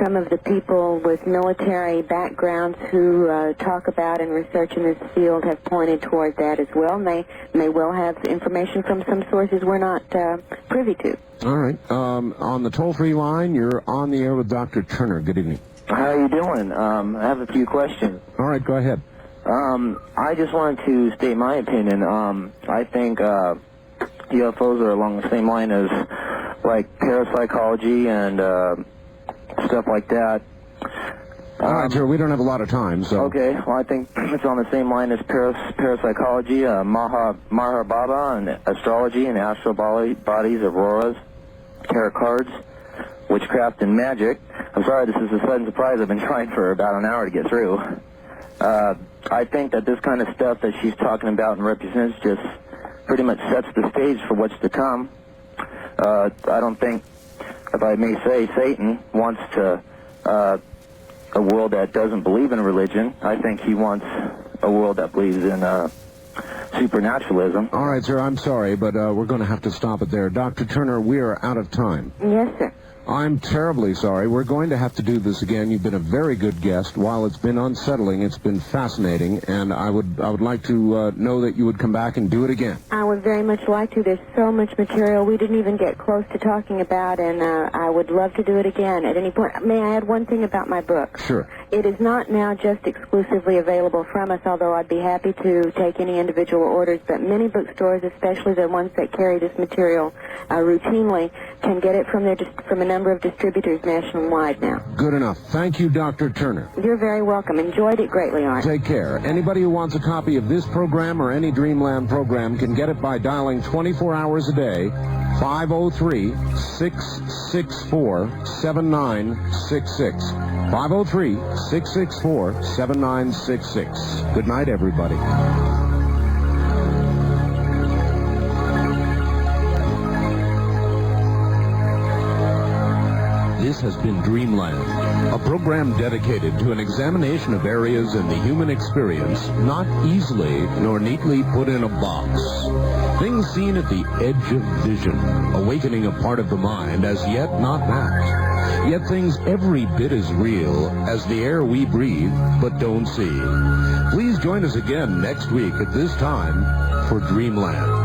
some of the people with military backgrounds who talk about and research in this field have pointed toward that as well, and they may well have information from some sources we're not privy to. All right. On the toll-free line, you're on the air with Dr. Turner. Good evening. How are you doing? I have a few questions. All right, go ahead. I just wanted to state my opinion. I think UFOs are along the same line as, like, parapsychology and stuff like that. All right, sir, we don't have a lot of time, so... Okay, well, I think it's on the same line as parapsychology, Mahababa, and astrology and astral bodies, auroras. tarot cards, witchcraft, and magic. I'm sorry this is a sudden surprise. I've been trying for about an hour to get through. I think that this kind of stuff that she's talking about and represents just pretty much sets the stage for what's to come. I don't think, if I may say, Satan wants a world that doesn't believe in religion. I think he wants a world that believes in supernaturalism. All right, sir, I'm sorry, but we're going to have to stop it there. Dr. Turner, we are out of time. Yes, sir. I'm terribly sorry. We're going to have to do this again. You've been a very good guest. While it's been unsettling, it's been fascinating, and I would like to know that you would come back and do it again. I would very much like to. There's so much material we didn't even get close to talking about, and I would love to do it again at any point. May I add one thing about my book? Sure. It is not now just exclusively available from us, although I'd be happy to take any individual orders, but many bookstores, especially the ones that carry this material routinely, can get it from a number of distributors nationwide now. Good enough. Thank you, Dr. Turner. You're very welcome. Enjoyed it greatly, Art. Take care. Anybody who wants a copy of this program or any Dreamland program can get it by dialing 24 hours a day, 503-664-7966. 503-664-7966. Good night, everybody. This has been Dreamland, a program dedicated to an examination of areas in the human experience not easily nor neatly put in a box. Things seen at the edge of vision, awakening a part of the mind as yet not mapped. Yet things every bit as real as the air we breathe but don't see. Please join us again next week at this time for Dreamland.